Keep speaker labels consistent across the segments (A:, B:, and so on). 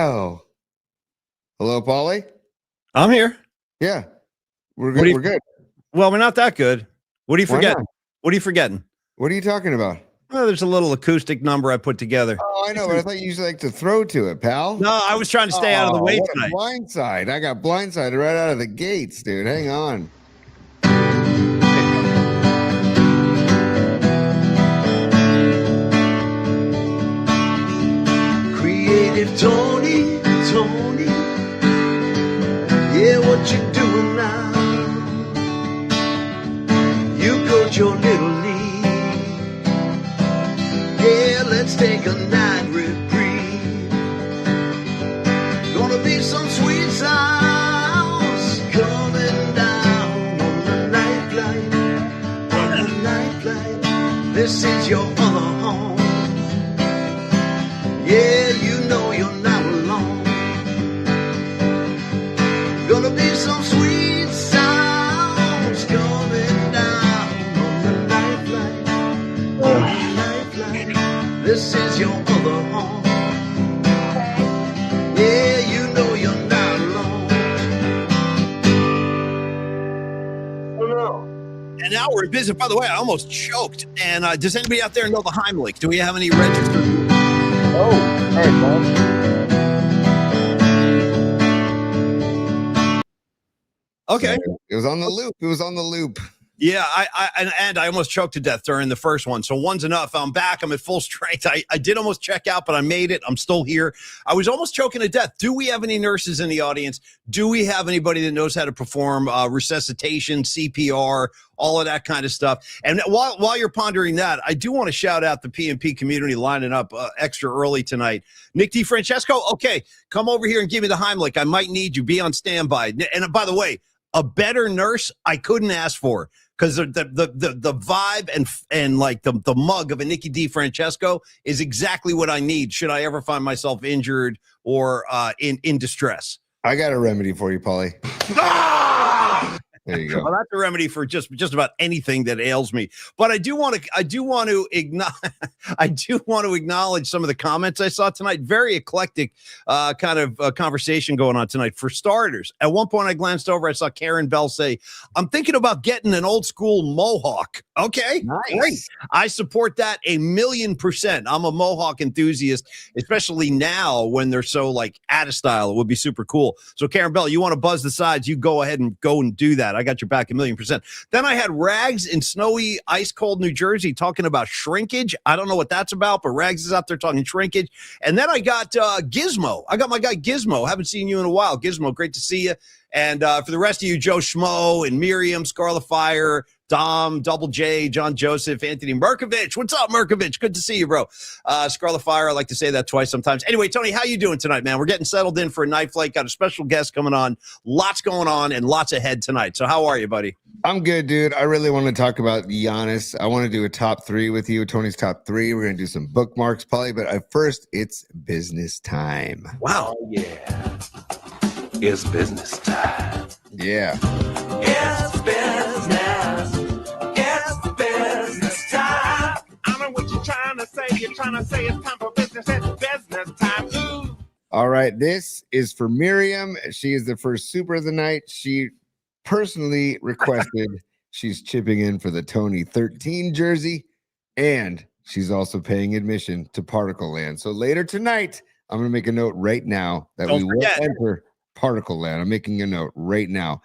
A: Wow. Hello, Paulie?
B: I'm here.
A: Yeah. We're good. We're good.
B: Well, we're not that good. What are you forgetting? What are you forgetting?
A: What are you talking about?
B: Well, there's a little acoustic number I put together.
A: Oh, I know, but I thought you usually like to throw to it, pal.
B: No, I was trying to stay out of the way
A: what
B: tonight.
A: A blindside. I got blindsided right out of the gates, dude. Hang on.
C: Creative Tony. Yeah, what you doing now? You coach your little league. Yeah, let's take a night reprieve. Gonna be some sweet sounds coming down on the night flight. On the night flight. This is your other home. Yeah, you know you're not alone. Gonna be some sweet sounds coming down on the night flight. On the night flight. This is your other home. Yeah, you know you're not alone. Oh no.
B: And now we're busy. By the way, I almost choked. And does anybody out there know the Heimlich? Do we have any registered?
D: Oh, hey, man.
B: Okay.
A: It was on the loop.
B: Yeah, I almost choked to death during the first one. So one's enough. I'm back. I'm at full strength. I did almost check out, but I made it. I'm still here. I was almost choking to death. Do we have any nurses in the audience? Do we have anybody that knows how to perform resuscitation, CPR, all of that kind of stuff? And while you're pondering that, I do want to shout out the PNP community lining up extra early tonight. Nick DiFrancesco, okay, come over here and give me the Heimlich. I might need you. Be on standby. And by the way, a better nurse I couldn't ask for, because the vibe and like the mug of a Nicky DiFrancesco is exactly what I need should I ever find myself injured or in distress.
A: I got a remedy for you, Paulie. There you go.
B: Well, that's a remedy for just about anything that ails me. But I do want to acknowledge some of the comments I saw tonight. Very eclectic kind of conversation going on tonight. For starters, at one point I glanced over, I saw Karen Bell say, "I'm thinking about getting an old school mohawk." Okay,
A: nice.
B: Great. I support that 1,000,000%. I'm a mohawk enthusiast, especially now when they're so like out of style. It would be super cool. So Karen Bell, you want to buzz the sides? You go ahead and go and do that. I got your back 1,000,000%. Then I had Rags in snowy, ice cold New Jersey talking about shrinkage. I don't know what that's about, but Rags is out there talking shrinkage. And then I got Gizmo. I got my guy Gizmo. Haven't seen you in a while. Gizmo, great to see you. And for the rest of you, Joe Schmo and Miriam, Scarlet Fire, Dom, Double J, John Joseph, Anthony Merkovich. What's up, Merkovich? Good to see you, bro. Scarlet Fire, I like to say that twice sometimes. Anyway, Tony, how you doing tonight, man? We're getting settled in for a night flight. Got a special guest coming on. Lots going on and lots ahead tonight. So how are you, buddy?
A: I'm good, dude. I really want to talk about Giannis. I want to do a top three with you, Tony's top three. We're going to do some bookmarks, probably. But at first, it's business time.
B: Wow.
C: Oh, yeah. It's business time.
A: Yeah.
C: It's business. It's business time. I know what you're trying to say. You're trying to say it's time for business. It's business time. Ooh.
A: All right. This is for Miriam. She is the first super of the night. She personally requested she's chipping in for the Tony 13 jersey, and she's also paying admission to Particle Land. So later tonight, I'm going to make a note right now that we will enter Particle Land. I'm making a note right now.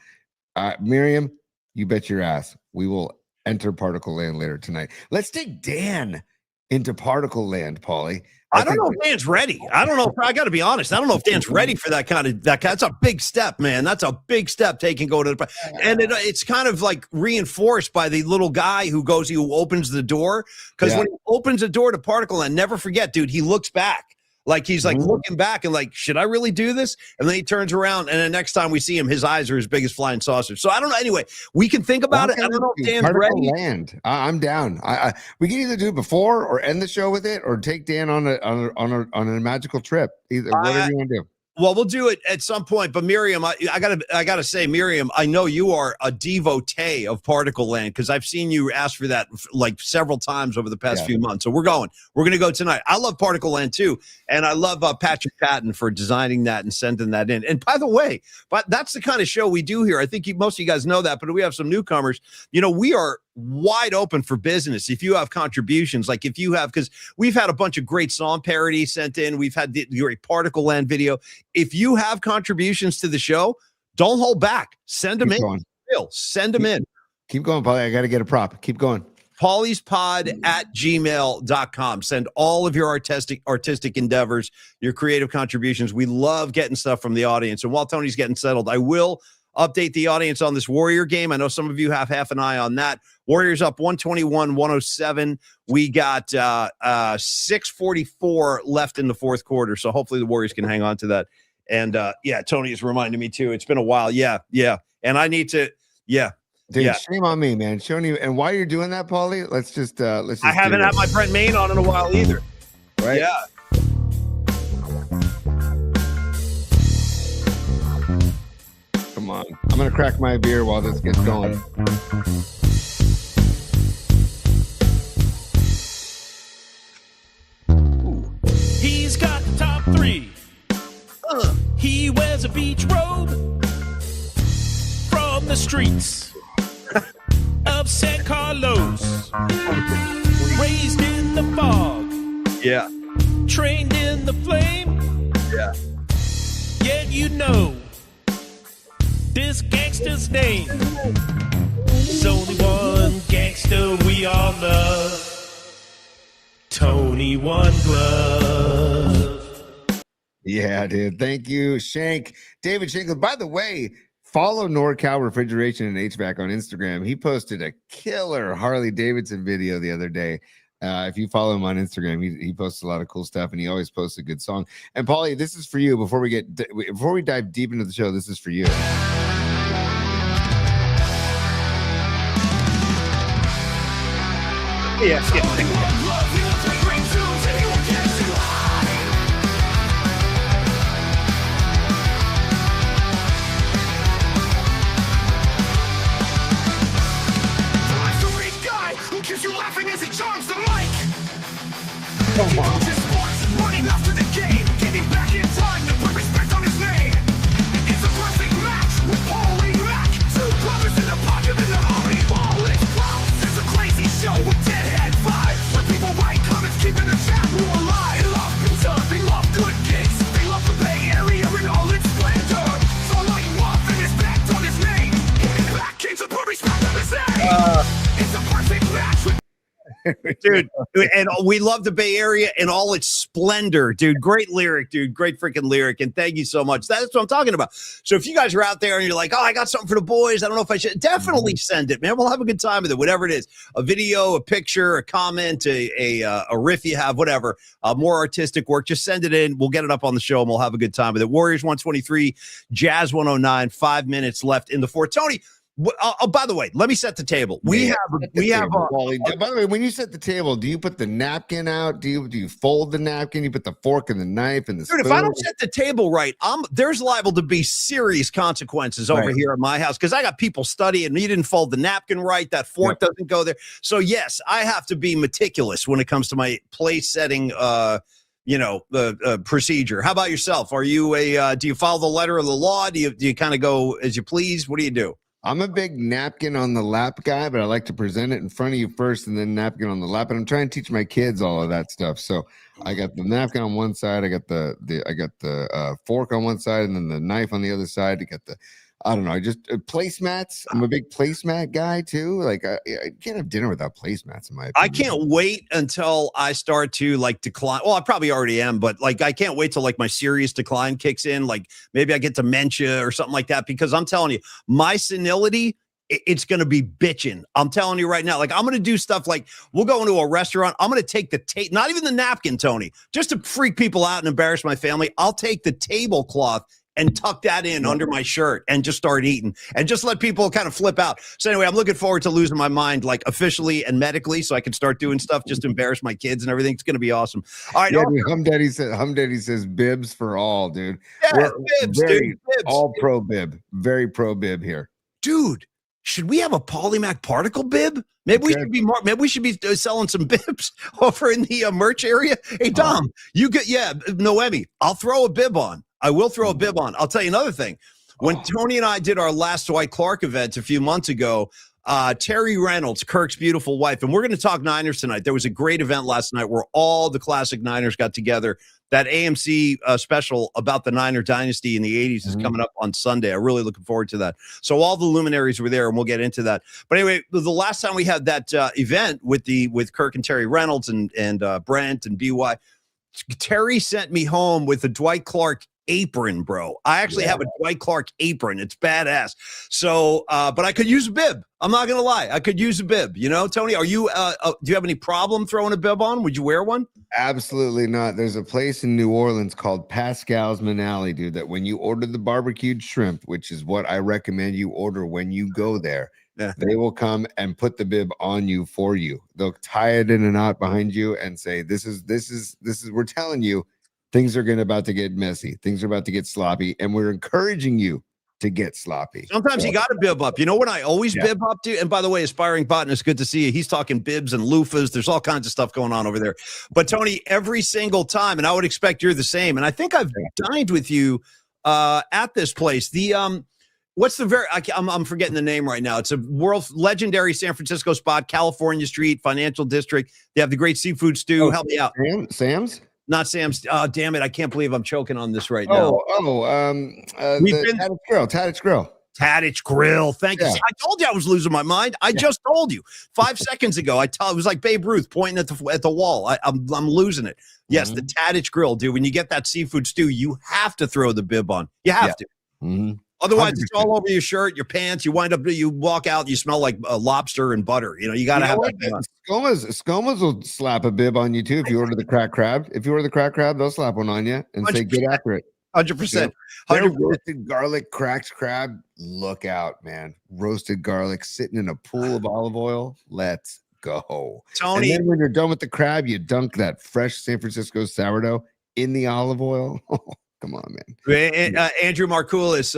A: Miriam, you bet your ass we will enter Particle Land later tonight. Let's take Dan into Particle Land, Paulie.
B: I don't know if Dan's ready. I don't know. I got to be honest. I don't know if Dan's ready for that kind of That's a big step, man. That's a big step taking go to the. And it's kind of like reinforced by the little guy who opens the door. Because when he opens the door to Particle Land, never forget, dude, he looks back. Like he's like looking back and like, should I really do this? And then he turns around and the next time we see him, his eyes are as big as flying saucers. So I don't know. Anyway, we can think about it. I don't know if Dan's ready.
A: Land. I'm down. We can either do it before or end the show with it, or take Dan on a magical trip. Either whatever you want to do.
B: Well, we'll do it at some point. But Miriam, I gotta say, Miriam, I know you are a devotee of Particle Land because I've seen you ask for that like several times over the past few months. So we're going to go tonight. I love Particle Land too, and I love Patrick Patton for designing that and sending that in. And by the way, but that's the kind of show we do here. I think most of you guys know that, but we have some newcomers. You know, we are wide open for business. If you have contributions, like if you have, because we've had a bunch of great song parodies sent in. We've had the great Particle Land video. If you have contributions to the show, don't hold back. Send them in. Send them in.
A: Keep going, Paulie. I got to get a prop. Keep going.
B: pauliespod@gmail.com. Send all of your artistic endeavors, your creative contributions. We love getting stuff from the audience. And while Tony's getting settled, I will update the audience on this Warrior game. I know some of you have half an eye on that. Warriors up 121-107. We got 6:44 left in the fourth quarter. So hopefully the Warriors can hang on to that. And Tony is reminding me too. It's been a while. Yeah. And I need to,
A: Dude, shame on me, man. Showing you, and while you're doing that, Paulie, let's just
B: I haven't had my Brent Main on in a while either.
A: Right?
B: Yeah.
A: Come on. I'm going to crack my beer while this gets going.
E: He's got the top three. He wears a beach robe from the streets of San Carlos. Raised in the fog.
B: Yeah.
E: Trained in the flame.
B: Yeah.
E: Yet you know this gangster's name. There's only one gangster we all love. Tony One Glove.
A: Yeah, dude. Thank you, Shank. David Shank. By the way, follow NorCal Refrigeration and HVAC on Instagram. He posted a killer Harley Davidson video the other day. If you follow him on Instagram, he posts a lot of cool stuff, and he always posts a good song. And Paulie, this is for you. Before we dive deep into the show, this is for you.
B: Yeah.
C: Come on. Running after the game, getting back in time to put respect on his name. It's a classic match with Paulie Mack. Two brothers in the pocket in the Harley ball. It's a crazy show with Deadhead vibes. Where people write comments, keeping the chat room alive. They love pizza, they love good gigs. They love the Bay Area in all its splendor. So lighting off and his back on his name. Getting back into put respect on his name. It's a perfect match with
B: Dude, and we love the Bay Area in all its splendor, dude. Great lyric, dude. Great freaking lyric. And thank you so much. That's what I'm talking about. So if you guys are out there and you're like, oh, I got something for the boys, I don't know if I should, definitely send it, man. We'll have a good time with it, whatever it is. A video, a picture, a comment, a riff you have, whatever. More artistic work. Just send it in. We'll get it up on the show and we'll have a good time with it. Warriors 123, Jazz 109, 5 minutes left in the fourth. Tony, by the way, let me set the table. By
A: the way, when you set the table, do you put the napkin out? Do you fold the napkin? You put the fork and the knife and the spoon?
B: Dude, if I don't set the table right, there's liable to be serious consequences over here at my house because I got people studying. You didn't fold the napkin right. That fork doesn't go there. So yes, I have to be meticulous when it comes to my place setting. Procedure. How about yourself? Are you do you follow the letter of the law? Do you kind of go as you please? What do you do?
A: I'm a big napkin on the lap guy, but I like to present it in front of you first and then napkin on the lap. And I'm trying to teach my kids all of that stuff. So I got the napkin on one side, I got the fork on one side, and then the knife on the other side. I got the placemats. I'm a big placemat guy too. Like I can't have dinner without placemats in my opinion.
B: I can't wait until I start to like decline. Well, I probably already am, but like I can't wait till like my serious decline kicks in. Like maybe I get dementia or something like that, because I'm telling you, my senility, it's going to be bitching. I'm telling you right now, like I'm going to do stuff like we'll go into a restaurant. I'm going to take the not even the napkin, Tony, just to freak people out and embarrass my family. I'll take the tablecloth and tuck that in under my shirt and just start eating and just let people kind of flip out. So anyway, I'm looking forward to losing my mind, like officially and medically, so I can start doing stuff just to embarrass my kids and everything. It's going to be awesome. All right.
A: Yeah, dude, Hum Daddy says bibs for all, dude.
B: Yeah,
A: We're
B: bibs,
A: very
B: dude. Bibs.
A: all pro bib. Very pro bib here.
B: Dude, should we have a Polymac particle bib? Maybe we should be more. Maybe we should be selling some bibs over in the merch area. Hey, Dom, you get Noemi. I'll throw a bib on. I will throw a bib on. I'll tell you another thing. When Tony and I did our last Dwight Clark event a few months ago, Terry Reynolds, Kirk's beautiful wife, and we're going to talk Niners tonight. There was a great event last night where all the classic Niners got together. That AMC special about the Niner dynasty in the 80s is coming up on Sunday. I'm really looking forward to that. So all the luminaries were there, and we'll get into that. But anyway, the last time we had that event with Kirk and Terry Reynolds and Brent and BY, Terry sent me home with a Dwight Clark apron, bro. I actually have a Dwight Clark apron. It's badass. So, but I could use a bib. I'm not going to lie. I could use a bib. You know, Tony, are you, do you have any problem throwing a bib on? Would you wear one?
A: Absolutely not. There's a place in New Orleans called Pascal's Manali, dude, that when you order the barbecued shrimp, which is what I recommend you order when you go there, they will come and put the bib on you for you. They'll tie it in a knot behind you and say, this is, we're telling you, things are about to get messy. Things are about to get sloppy, and we're encouraging you to get sloppy.
B: Sometimes you got to bib up. You know what I always bib up to? And by the way, aspiring botanist, good to see you. He's talking bibs and loofahs. There's all kinds of stuff going on over there. But Tony, every single time, and I would expect you're the same. And I think I've dined with you at this place. The what's the I'm forgetting the name right now. It's a world legendary San Francisco spot, California Street, Financial District. They have the great seafood stew. Help me out.
A: Sam's?
B: Not Sam's. Oh, damn it. I can't believe I'm choking on this right now.
A: Tadich Grill.
B: Tadich Grill. Thank you.
A: Yeah.
B: See, I told you I was losing my mind. I just told you 5 seconds ago. It was like Babe Ruth pointing at the wall. I'm losing it. Yes, the Tadich Grill, dude. When you get that seafood stew, you have to throw the bib on. You have to. Otherwise, 100%. It's all over your shirt, your pants. You walk out, you smell like lobster and butter. You know, you got to have that.
A: Skomas will slap a bib on you too if you order the cracked crab. If you order the cracked crab, they'll slap one on you and 100%. Say, get after it.
B: 100%.
A: Roasted garlic cracked crab. Look out, man. Roasted garlic sitting in a pool of olive oil. Let's go.
B: Tony.
A: And then when you're done with the crab, you dunk that fresh San Francisco sourdough in the olive oil. Come on, man.
B: Andrew Markoulis,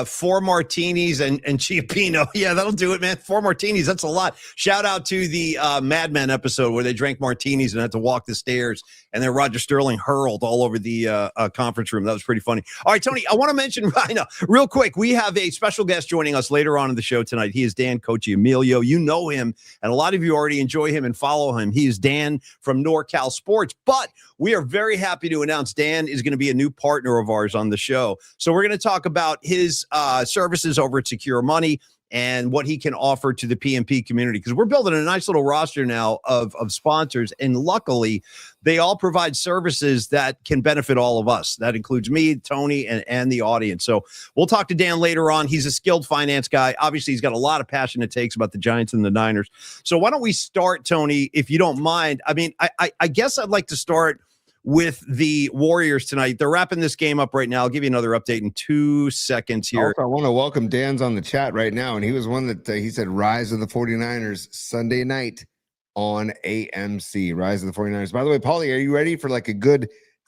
B: 4 martinis and Chiappino. Yeah, that'll do it, man. 4 martinis. That's a lot. Shout out to the Mad Men episode where they drank martinis and had to walk the stairs. And then Roger Sterling hurled all over the conference room. That was pretty funny. All right, Tony, I want to mention right now, real quick, we have a special guest joining us later on in the show tonight. He is Dan Coccimigio. You know him, and a lot of you already enjoy him and follow him. He is Dan from NorCal Sports. But we are very happy to announce Dan is going to be a new partner of ours on the show. So we're going to talk about his services over at Secure Money and what he can offer to the PMP community, because we're building a nice little roster now of sponsors, and luckily they all provide services that can benefit all of us. That includes me, Tony, and the audience. So we'll talk to Dan later on. He's a skilled finance guy. Obviously, he's got a lot of passion it takes about the Giants and the Niners. So why don't we start, Tony, if you don't mind? I mean, I guess I'd like to start with the Warriors tonight. They're wrapping this game up right now. I'll give you another update in 2 seconds here.
A: Also, I want to welcome Dan's on the chat right now, and he was one that he said Rise of the 49ers Sunday night on AMC. Rise of the 49ers. By the way, Paulie, are you ready for like a good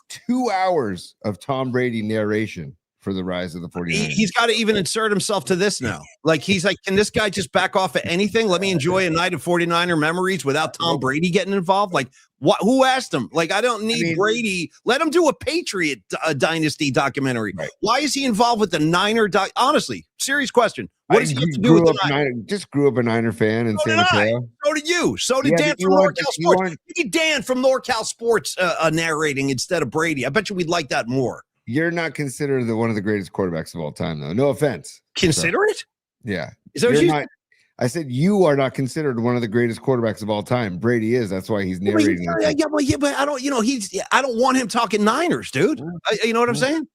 A: 2 hours of Tom Brady narration for the Rise of the 49ers?
B: He's got to even insert himself to this now. Like, he's like, can this guy just back off at anything? Let me enjoy a night of 49er memories without Tom Brady getting involved. Like, what? Who asked him? Like, I don't need Brady. Let him do a Patriot dynasty documentary. Right. Why is he involved with the Niner? Honestly, serious question. What does he have to do with the Niner?
A: Just grew up a Niner fan in San Mateo.
B: So did you. So did Dan from NorCal Sports. You need Dan from NorCal Sports narrating instead of Brady. I bet you we'd like that more.
A: You're not considered one of the greatest quarterbacks of all time, though. No offense.
B: Consider it?
A: Yeah.
B: Is that what you said?
A: I said you are not considered one of the greatest quarterbacks of all time. Brady is. That's why he's narrating.
B: But I don't. You know, I don't want him talking Niners, dude. You know what I'm saying?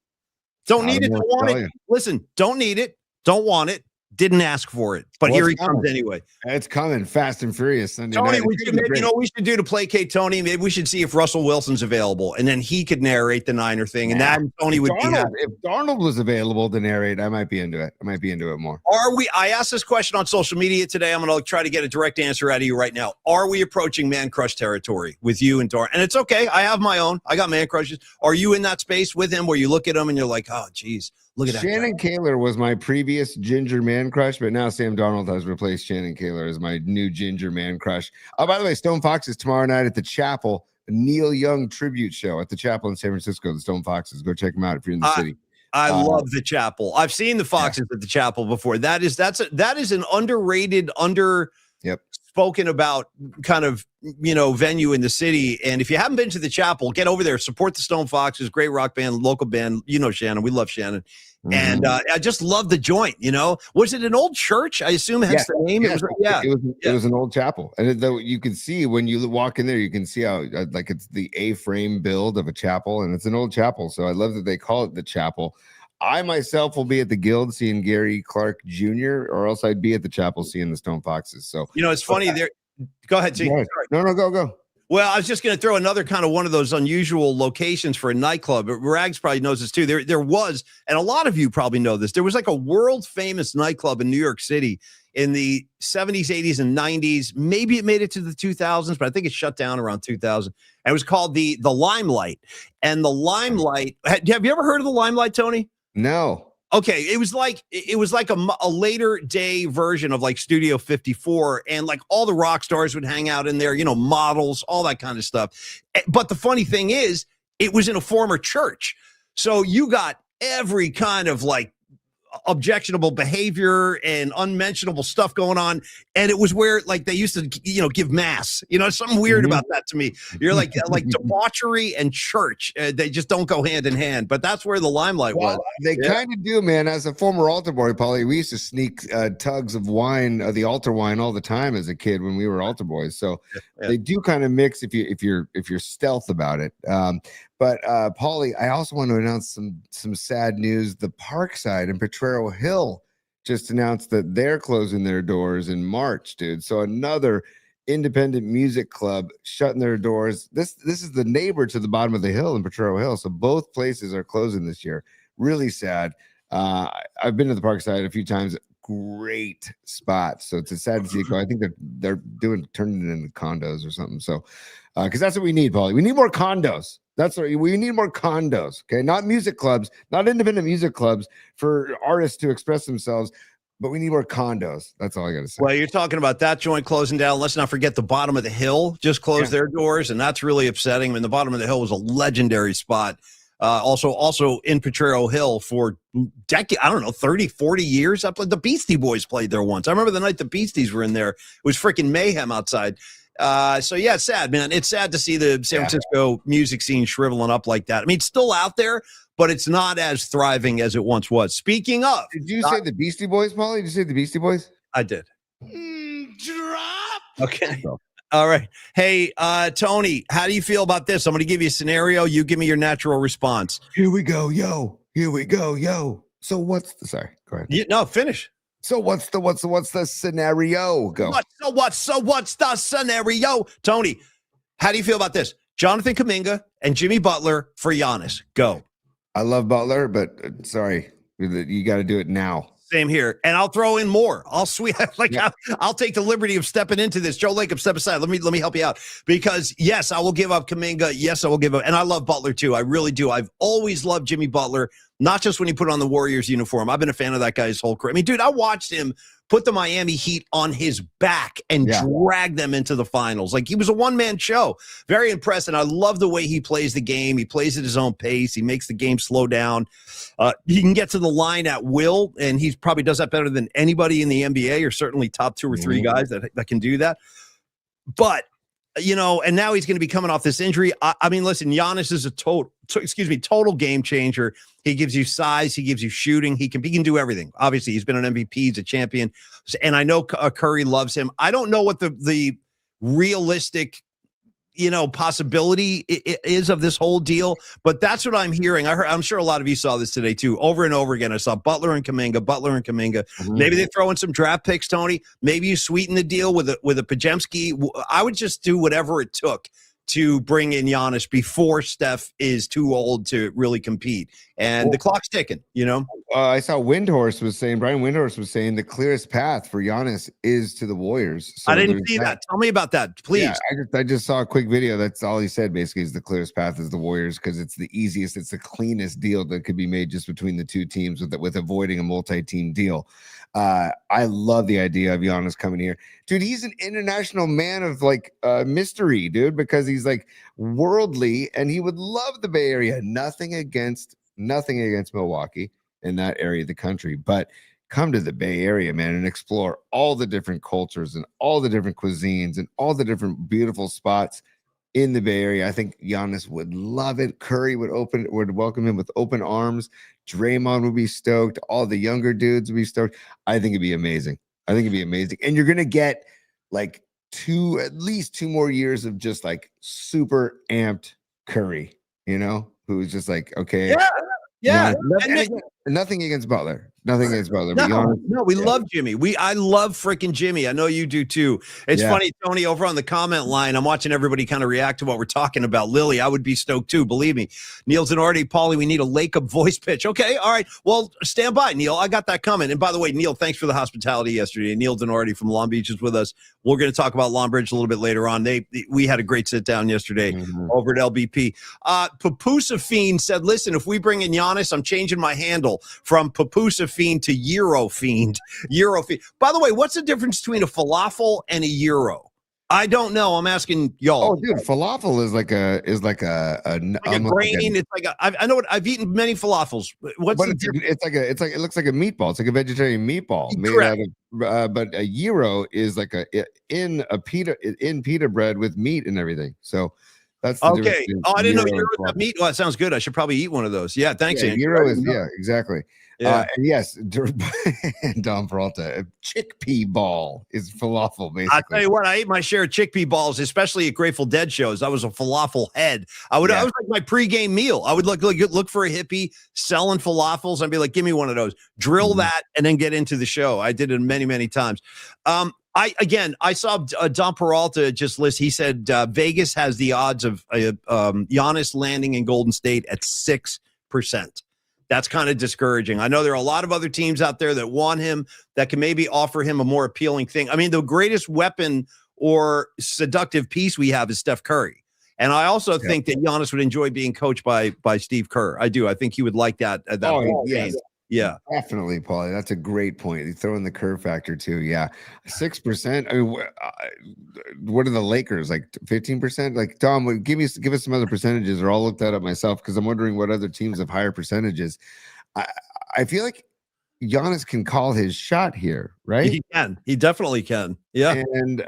B: Don't need it. Don't want it. Listen, don't need it. Don't want it. Didn't ask for it, but
A: Well,
B: here
A: it's
B: he comes
A: coming.
B: anyway.
A: It's coming fast and furious Sunday
B: Tony,
A: night.
B: we
A: It's
B: should,
A: gonna be
B: maybe, you know
A: great.
B: what we should do to placate Tony? Maybe we should see if Russell Wilson's available, and then he could narrate the Niner thing, and then Tony would be happy.
A: If Darnold was available to narrate, I might be into it. I might be into it more.
B: Are we? I asked this question on social media today. I'm going to try to get a direct answer out of you right now. Are we approaching man crush territory with you and Darnold? And it's okay. I have my own. I got man crushes. Are you in that space with him where you look at him and you're like, oh, geez, look at that
A: Shannon
B: guy.
A: Kaler was my previous ginger man crush, but now Sam Darnold has replaced Shannon Kaler as my new ginger man crush. Oh, by the way, Stone Foxes tomorrow night at the Chapel, a Neil Young tribute show at the Chapel in San Francisco. The Stone Foxes, go check them out if you're in the city.
B: I love the Chapel. I've seen the Foxes at the Chapel before. That is an underrated, spoken about kind of, venue in the city. And if you haven't been to the Chapel, get over there, support the Stone Foxes, great rock band, local band. Shannon, we love Shannon.
A: Mm-hmm.
B: And I just love the joint. Was it an old church? I assume hence the name.
A: Yeah,
B: It
A: was an old chapel, and though you can see when you walk in there, you can see how like it's the A-frame build of a chapel, and it's an old chapel. So I love that they call it the Chapel. I myself will be at the Guild seeing Gary Clark Jr., or else I'd be at the Chapel seeing the Stone Foxes. So
B: it's funny. There. Go ahead, T.
A: No, go.
B: Well, I was just going to throw another kind of one of those unusual locations for a nightclub. Rags probably knows this too. There was, and a lot of you probably know this. There was like a world famous nightclub in New York City in the 70s, 80s, and 90s. Maybe it made it to the 2000s, but I think it shut down around 2000. And it was called the Limelight. And the Limelight. Have you ever heard of the Limelight, Tony?
A: No.
B: Okay, it was like a later day version of like Studio 54, and like all the rock stars would hang out in there, models, all that kind of stuff. But the funny thing is, it was in a former church, so you got every kind of like objectionable behavior and unmentionable stuff going on, and it was where like they used to give mass. Something weird about that to me. You're like debauchery and church, they just don't go hand in hand, but that's where the Limelight was.
A: They kind of do, man. As a former altar boy, Paulie, we used to sneak tugs of wine, the altar wine, all the time as a kid when we were altar boys. So they do kind of mix if you're stealth about it. But Paulie, I also want to announce some sad news. The Parkside in Potrero Hill just announced that they're closing their doors in March, dude. So another independent music club shutting their doors. This is the neighbor to the bottom of the hill in Potrero Hill. So both places are closing this year. Really sad. I've been to the Parkside a few times. Great spot. So it's sad to see it go. I think they're turning it into condos or something. So because that's what we need, Paulie. We need more condos. That's what we need, more condos. Okay, not music clubs, not independent music clubs for artists to express themselves, but we need more condos. That's all I got to say.
B: Well, you're talking about that joint closing down. Let's not forget the bottom of the hill just closed their doors, and that's really upsetting. I mean, the bottom of the hill was a legendary spot. Also in Potrero Hill for decades, 30, 40 years. The Beastie Boys played there once. I remember the night the Beasties were in there. It was freaking mayhem outside. So yeah, it's sad, man. It's sad to see the San Francisco music scene shriveling up like that. I mean, it's still out there, but it's not as thriving as it once was. Speaking of,
A: did you say the Beastie Boys, Paulie? Did you say the Beastie Boys?
B: I did.
E: Drop.
B: Okay. All right. Hey, Tony, how do you feel about this? I'm going to give you a scenario. You give me your natural response.
A: Here we go, yo. Here we go, yo. So what's the sorry? Go ahead.
B: No, finish.
A: So what's the scenario? Go.
B: What's the scenario? Tony, how do you feel about this? Jonathan Kuminga and Jimmy Butler for Giannis. Go.
A: I love Butler, but sorry, you got to do it now.
B: Same here. And I'll throw in more. I'll take the liberty of stepping into this. Joe Lacob, step aside. Let me help you out. Because yes, I will give up Kuminga. Yes, I will give up. And I love Butler too. I really do. I've always loved Jimmy Butler, not just when he put on the Warriors uniform. I've been a fan of that guy's whole career. I mean, dude, I watched him put the Miami Heat on his back and drag them into the finals. Like, he was a one-man show. Very impressed, and I love the way he plays the game. He plays at his own pace. He makes the game slow down. He can get to the line at will, and he probably does that better than anybody in the NBA, or certainly top 2 or 3 guys that can do that. But, and now he's going to be coming off this injury. I mean, listen, Giannis is a total game changer. He gives you size. He gives you shooting. He can do everything. Obviously, he's been an MVP. He's a champion. And I know Curry loves him. I don't know what the realistic possibility is of this whole deal, but that's what I'm hearing. I'm sure a lot of you saw this today too, over and over again. I saw Butler and Kuminga.
A: Mhm.
B: Maybe they throw in some draft picks, Tony. Maybe you sweeten the deal with a Pajemski. I would just do whatever it took to bring in Giannis before Steph is too old to really compete. And the clock's ticking,
A: I saw Brian Windhorst was saying the clearest path for Giannis is to the Warriors. So
B: I didn't
A: there's
B: see that. Tell me about that, please.
A: Yeah, I just saw a quick video. That's all he said. Basically, is the clearest path is the Warriors because it's the easiest, it's the cleanest deal that could be made just between the two teams with avoiding a multi-team deal. I love the idea of Giannis coming here, dude. He's an international man of mystery, dude, because he's like worldly and he would love the Bay Area. Nothing against Milwaukee in that area of the country, but come to the Bay Area, man, and explore all the different cultures and all the different cuisines and all the different beautiful spots in the Bay Area. I think Giannis would love it. Curry would welcome him with open arms. Draymond would be stoked. All the younger dudes would be stoked. I think it'd be amazing. And you're gonna get at least 2 more years of just super amped Curry, who's just okay.
B: Yeah.
A: Nothing against Butler. But
B: No,
A: Giannis,
B: we love Jimmy. I love freaking Jimmy. I know you do too. It's funny, Tony, over on the comment line, I'm watching everybody kind of react to what we're talking about. Lily, I would be stoked too, believe me. Neil Zanardi, Paulie, we need a Lake Up voice pitch. Okay, all right. Well, stand by, Neil. I got that coming. And by the way, Neil, thanks for the hospitality yesterday. Neil Zanardi from Long Beach is with us. We're going to talk about Long Bridge a little bit later on. We had a great sit down yesterday over at LBP. Papusa Fiend said, listen, if we bring in Giannis, I'm changing my handle from Papusa Fiend to Euro Fiend. By the way, what's the difference between a falafel and a Euro? I don't know. I'm asking y'all.
A: Oh, dude, falafel is like a
B: grain. I know what I've eaten many falafels. What's the difference?
A: It looks like a meatball. It's like a vegetarian meatball made
B: Correct.
A: out of. But a gyro is in pita bread with meat and everything. So that's the difference
B: okay.
A: between
B: Oh, I didn't know
A: gyro
B: gyros
A: and
B: have meat. Well, that sounds good. I should probably eat one of those. Yeah, thanks, Andrew.
A: Gyro is exactly.
B: Yeah.
A: And yes, Don Peralta, a chickpea ball is falafel, basically.
B: I'll tell you what, I ate my share of chickpea balls, especially at Grateful Dead shows. I was a falafel head. I was like my pregame meal. I would look for a hippie selling falafels and be like, give me one of those. Drill that and then get into the show. I did it many, many times. I saw Don Peralta just list. He said Vegas has the odds of Giannis landing in Golden State at 6%. That's kind of discouraging. I know there are a lot of other teams out there that want him, that can maybe offer him a more appealing thing. I mean, the greatest weapon or seductive piece we have is Steph Curry. And I also think that Giannis would enjoy being coached by Steve Kerr. I do. I think he would like that.
A: Yes.
B: Yeah,
A: definitely, Paulie. That's a great point. You throw in the curve factor too. Yeah, 6%. I mean, what are the Lakers, like 15%? Like, Tom, give us some other percentages, or I'll look that up myself because I'm wondering what other teams have higher percentages. I feel like Giannis can call his shot here, right?
B: He can. He definitely can. Yeah,
A: and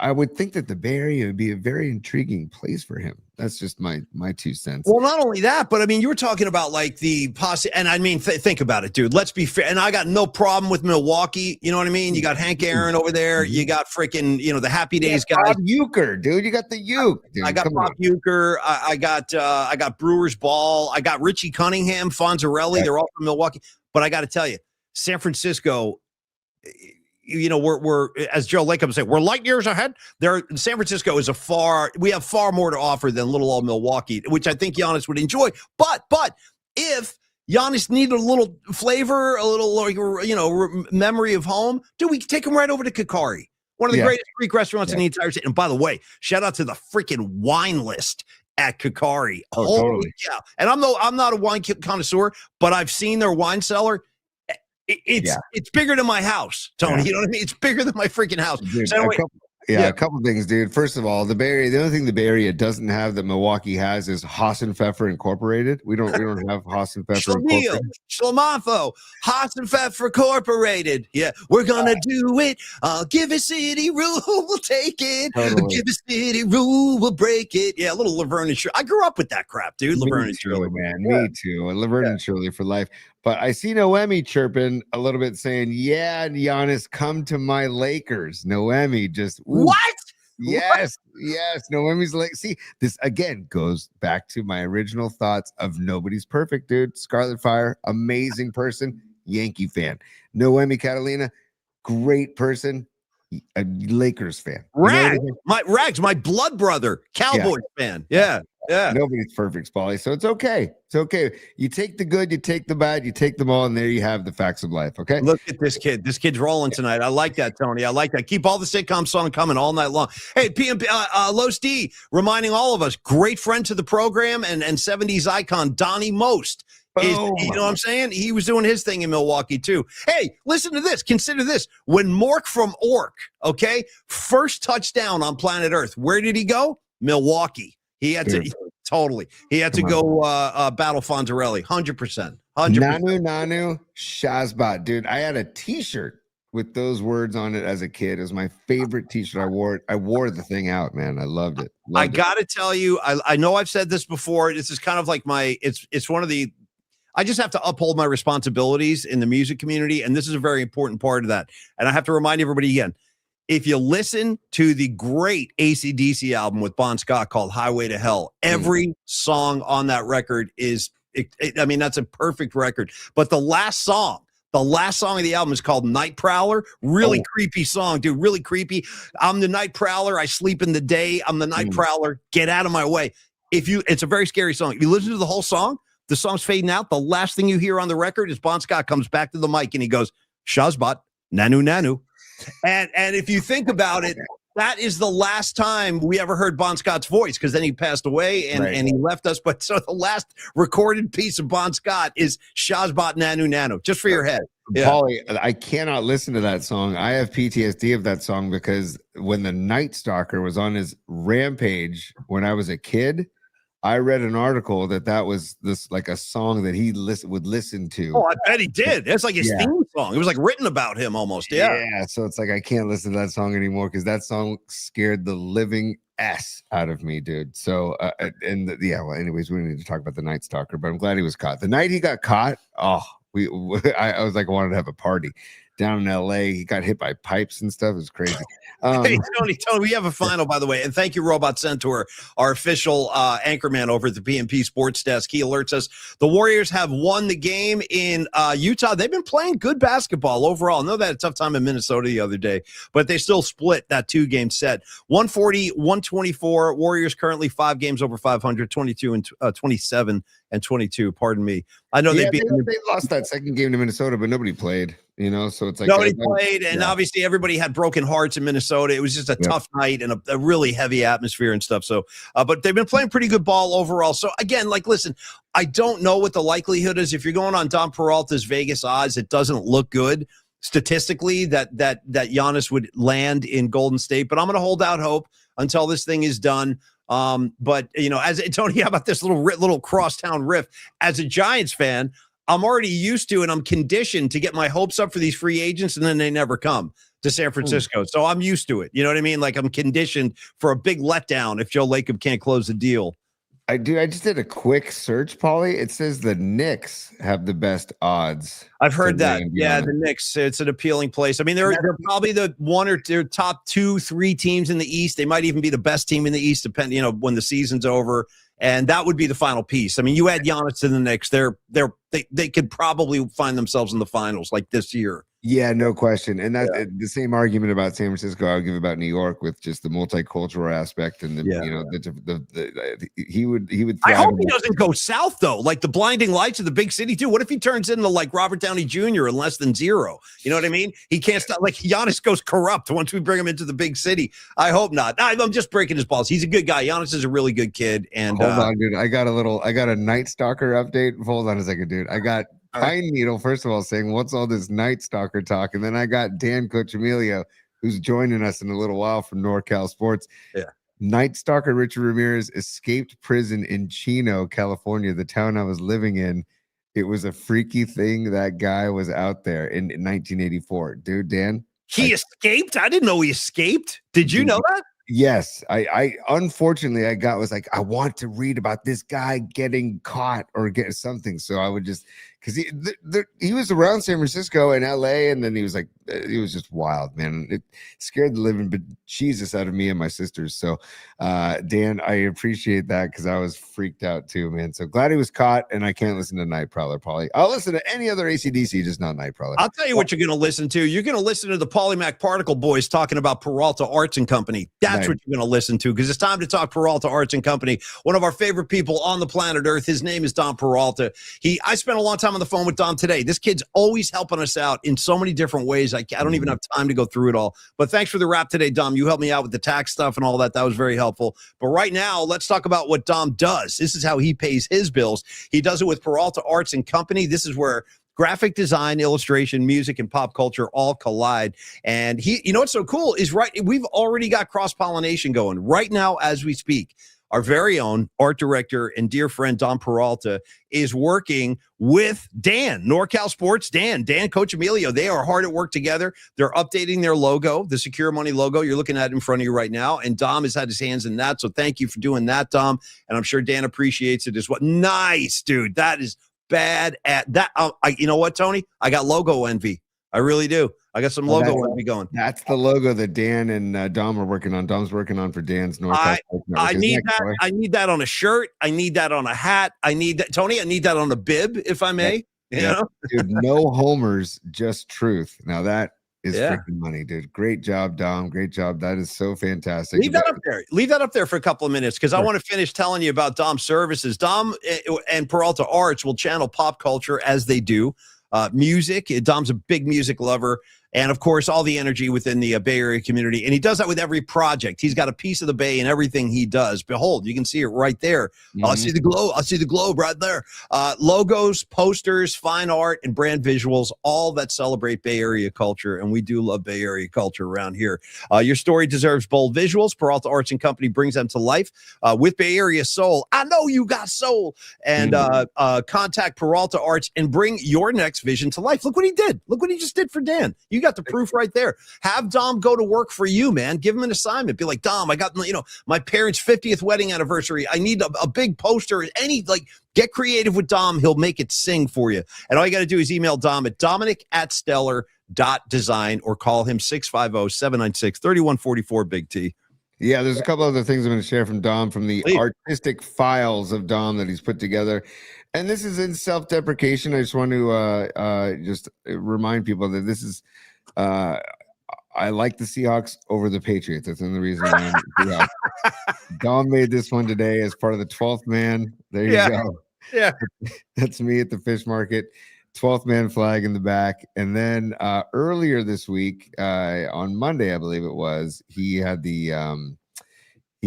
A: I would think that the Bay Area would be a very intriguing place for him. That's just my 2 cents.
B: Well, not only that, but I mean, you were talking about like the posse, and I mean, think about it, dude. Let's be fair. And I got no problem with Milwaukee. You know what I mean? You got Hank Aaron over there. You got freaking, the Happy Days guys.
A: Bob Uecker, dude. You got the Uke. Dude.
B: I got Bob Uecker. I got Brewers Ball. I got Richie Cunningham, Fonzarelli. They're all from Milwaukee. But I got to tell you, San Francisco. We're as Joe Lacob said, we're light years ahead. San Francisco is we have far more to offer than little old Milwaukee, which I think Giannis would enjoy. But if Giannis needed a little flavor, a little memory of home, dude, we can take him right over to Kakari, one of the greatest Greek restaurants in the entire city. And by the way, shout out to the freaking wine list at Kakari.
A: Oh, totally.
B: Yeah. And I'm not a wine connoisseur, but I've seen their wine cellar. It's bigger than my house, Tony. You know what I mean? It's bigger than my freaking house.
A: Dude,
B: so anyway,
A: a couple things, dude. First of all, the only thing the Bay Area doesn't have that Milwaukee has is Haas and Pfeffer Incorporated. We don't have Haas and Pfeffer Incorporated.
B: Schlamatho, Haas and Pfeffer Incorporated. Yeah, we're gonna do it. Give a city rule, we'll take it.
A: Totally.
B: Give a city rule, we'll break it. Yeah, a little Laverne and Shirley. I grew up with that crap, dude. Laverne and Shirley,
A: man. Me too. And Laverne and Shirley for life. But I see Noemi chirping a little bit saying, yeah, Giannis, come to my Lakers. Noemi just...
B: What?
A: Yes, yes. Noemi's like, see, this again goes back to my original thoughts of nobody's perfect, dude. Scarlet Fire, amazing person, Yankee fan. Noemi Catalina, great person, a Lakers fan. You know what I mean?
B: Rags, my blood brother, Cowboys fan. Yeah.
A: Nobody's perfect, Paulie. So it's okay. It's okay. You take the good, you take the bad, you take them all, and there you have the facts of life. Okay.
B: Look at this kid. This kid's rolling tonight. I like that, Tony. I like that. Keep all the sitcom song coming all night long. Hey, PMP, Los D, reminding all of us, great friend to the program and 70s icon Donnie Most. You know what I'm saying? He was doing his thing in Milwaukee too. Hey, listen to this. Consider this. When Mork from Ork, okay, first touchdown on planet Earth, where did he go? Milwaukee. He had to totally. He had to go battle Fonzarelli. 100%. 100%.
A: Nanu Shazbot, dude. I had a T-shirt with those words on it as a kid. It was my favorite T-shirt. I wore the thing out, man. I loved it.
B: I gotta tell you, I know I've said this before. This is kind of like it's one of the. I just have to uphold my responsibilities in the music community, and this is a very important part of that. And I have to remind everybody again, if you listen to the great AC/DC album with Bon Scott called Highway to Hell, every song on that record is, I mean, that's a perfect record. But the last song of the album is called Night Prowler. Really creepy song, dude. Really creepy. I'm the Night Prowler. I sleep in the day. I'm the Night Prowler. Get out of my way. It's a very scary song. If you listen to the whole song, the song's fading out. The last thing you hear on the record is Bon Scott comes back to the mic and he goes, Shazbot, Nanu Nanu. And if you think about it, that is the last time we ever heard Bon Scott's voice, because then he passed away and he left us. But so the last recorded piece of Bon Scott is Shazbot Nanu Nanu, just for your head. Yeah.
A: Paulie, I cannot listen to that song. I have PTSD of that song because when the Night Stalker was on his rampage when I was a kid, I read an article that was this like a song that he would listen to.
B: Oh, I bet he did. It's like his theme song. It was like written about him almost. Yeah.
A: So it's like I can't listen to that song anymore because that song scared the living S out of me, dude. So well, anyways, we need to talk about the Night Stalker, but I'm glad he was caught. The night he got caught, I was like, I wanted to have a party. Down in LA, he got hit by pipes and stuff. It was crazy.
B: Hey, Tony, we have a final, by the way. And thank you, Robot Centaur, our official anchorman over at the PMP Sports Desk. He alerts us the Warriors have won the game in Utah. They've been playing good basketball overall. I know they had a tough time in Minnesota the other day, but they still split that 2-game set. 140-124. Warriors currently 5 games over 500, 22 and 27 and 22. Pardon me. I know they
A: lost that second game to Minnesota, but nobody played. You know, so it's like
B: nobody played, and obviously everybody had broken hearts in Minnesota. It was just a tough night and a really heavy atmosphere and stuff. So, but they've been playing pretty good ball overall. So again, like, listen, I don't know what the likelihood is. If you're going on Don Peralta's Vegas odds, it doesn't look good statistically that Giannis would land in Golden State. But I'm going to hold out hope until this thing is done. But you know, as Tony, how about this little crosstown riff? As a Giants fan, I'm already used to and I'm conditioned to get my hopes up for these free agents, and then they never come to San Francisco. So I'm used to it. You know what I mean? Like, I'm conditioned for a big letdown if Joe Lacob can't close the deal.
A: I just did a quick search, Paulie. It says the Knicks have the best odds.
B: I've heard that. Yeah, the Knicks. It's an appealing place. I mean, they're probably the one or two top 2-3 teams in the East. They might even be the best team in the East, depending, when the season's over. And that would be the final piece. I mean, you add Giannis to the Knicks, they could probably find themselves in the finals like this year.
A: Yeah, no question. And that's the same argument about San Francisco I would give about New York with just the multicultural aspect and he would.
B: I hope he doesn't go south though, like the blinding lights of the big city too. What if he turns into like Robert Downey Jr. in less than 0? You know what I mean? He can't stop. Like Giannis goes corrupt once we bring him into the big city. I hope not. I'm just breaking his balls. He's a good guy. Giannis is a really good kid. And
A: hold on, dude. I got a Night Stalker update. Hold on a second, dude. I got Pine Needle, first of all, saying, what's all this Night Stalker talk? And then I got Dan Coccimigio, who's joining us in a little while from NorCal Sports. Yeah. Night Stalker Richard Ramirez escaped prison in Chino, California, the town I was living in. It was a freaky thing. That guy was out there in 1984. Dude, Dan.
B: He escaped? I didn't know he escaped. Did you know that?
A: Yes, I unfortunately I was like, I want to read about this guy getting caught or get something. So I would just because he was around San Francisco and LA, and then he was just wild, man. It scared the living bejesus out of me and my sisters. So, Dan, I appreciate that because I was freaked out too, man. So glad he was caught, and I can't listen to Night Prowler, Paulie. I'll listen to any other AC/DC, just not Night Prowler.
B: I'll tell you what you're going to listen to. You're going to listen to the Polymac Particle Boys talking about Peralta Arts and Company. That's what you're going to listen to, because it's time to talk Peralta Arts and Company. One of our favorite people on the planet Earth. His name is Dom Peralta. I spent a long time on the phone with Dom today. This kid's always helping us out in so many different ways. I don't even have time to go through it all. But thanks for the wrap today, Dom. You helped me out with the tax stuff and all that. That was very helpful. But right now, let's talk about what Dom does. This is how he pays his bills. He does it with Peralta Arts and Company. This is where graphic design, illustration, music, and pop culture all collide. And what's so cool is we've already got cross-pollination going right now as we speak. Our very own art director and dear friend Dom Peralta is working with Dan, NorCal Sports, Dan Coccimigio. They are hard at work together. They're updating their logo, the Secure Money logo. You're looking at it in front of you right now. And Dom has had his hands in that. So thank you for doing that, Dom. And I'm sure Dan appreciates it as well. Nice, dude. That is bad at that. You know what, Tony? I got logo envy. I really do. I got some logo envy going.
A: That's the logo that Dan and Dom are working on. Dom's working on for Dan's NorCal.
B: I need that. I need that on a shirt. I need that on a hat. I need that, Tony. I need that on a bib, if I may.
A: Yeah. Dude, no homers, just truth. Now that is freaking money, dude. Great job, Dom. Great job. That is so fantastic.
B: Leave that up there. Leave that up there for a couple of minutes, because I want to finish telling you about Dom's services. Dom and Peralta Arts will channel pop culture as they do. Music. Dom's a big music lover. And, of course, all the energy within the Bay Area community. And he does that with every project. He's got a piece of the Bay in everything he does. Behold, you can see it right there. Mm-hmm. I see the glow. I see the globe right there. Logos, posters, fine art, and brand visuals, all that celebrate Bay Area culture. And we do love Bay Area culture around here. Your story deserves bold visuals. Peralta Arts and Company brings them to life with Bay Area soul. I know you got soul. And contact Peralta Arts and bring your next vision to life. Look what he did. Look what he just did for Dan. You got the proof right there. Have Dom go to work for you, man. Give him an assignment. Be like, Dom, I got, my parents' 50th wedding anniversary. I need a big poster. Get creative with Dom. He'll make it sing for you. And all you got to do is email Dom at dominic@stellar.design or call him 650-796-3144, Big T.
A: Yeah, there's a couple other things I'm going to share from Dom, from the artistic files of Dom that he's put together. And this is in self-deprecation. I just want to just remind people that this is I like the Seahawks over the Patriots. That's another reason why I'm Seahawks. Dom made this one today as part of the 12th man. There you go.
B: Yeah.
A: That's me at the fish market. 12th man flag in the back. And then earlier this week, on Monday, I believe it was, he had the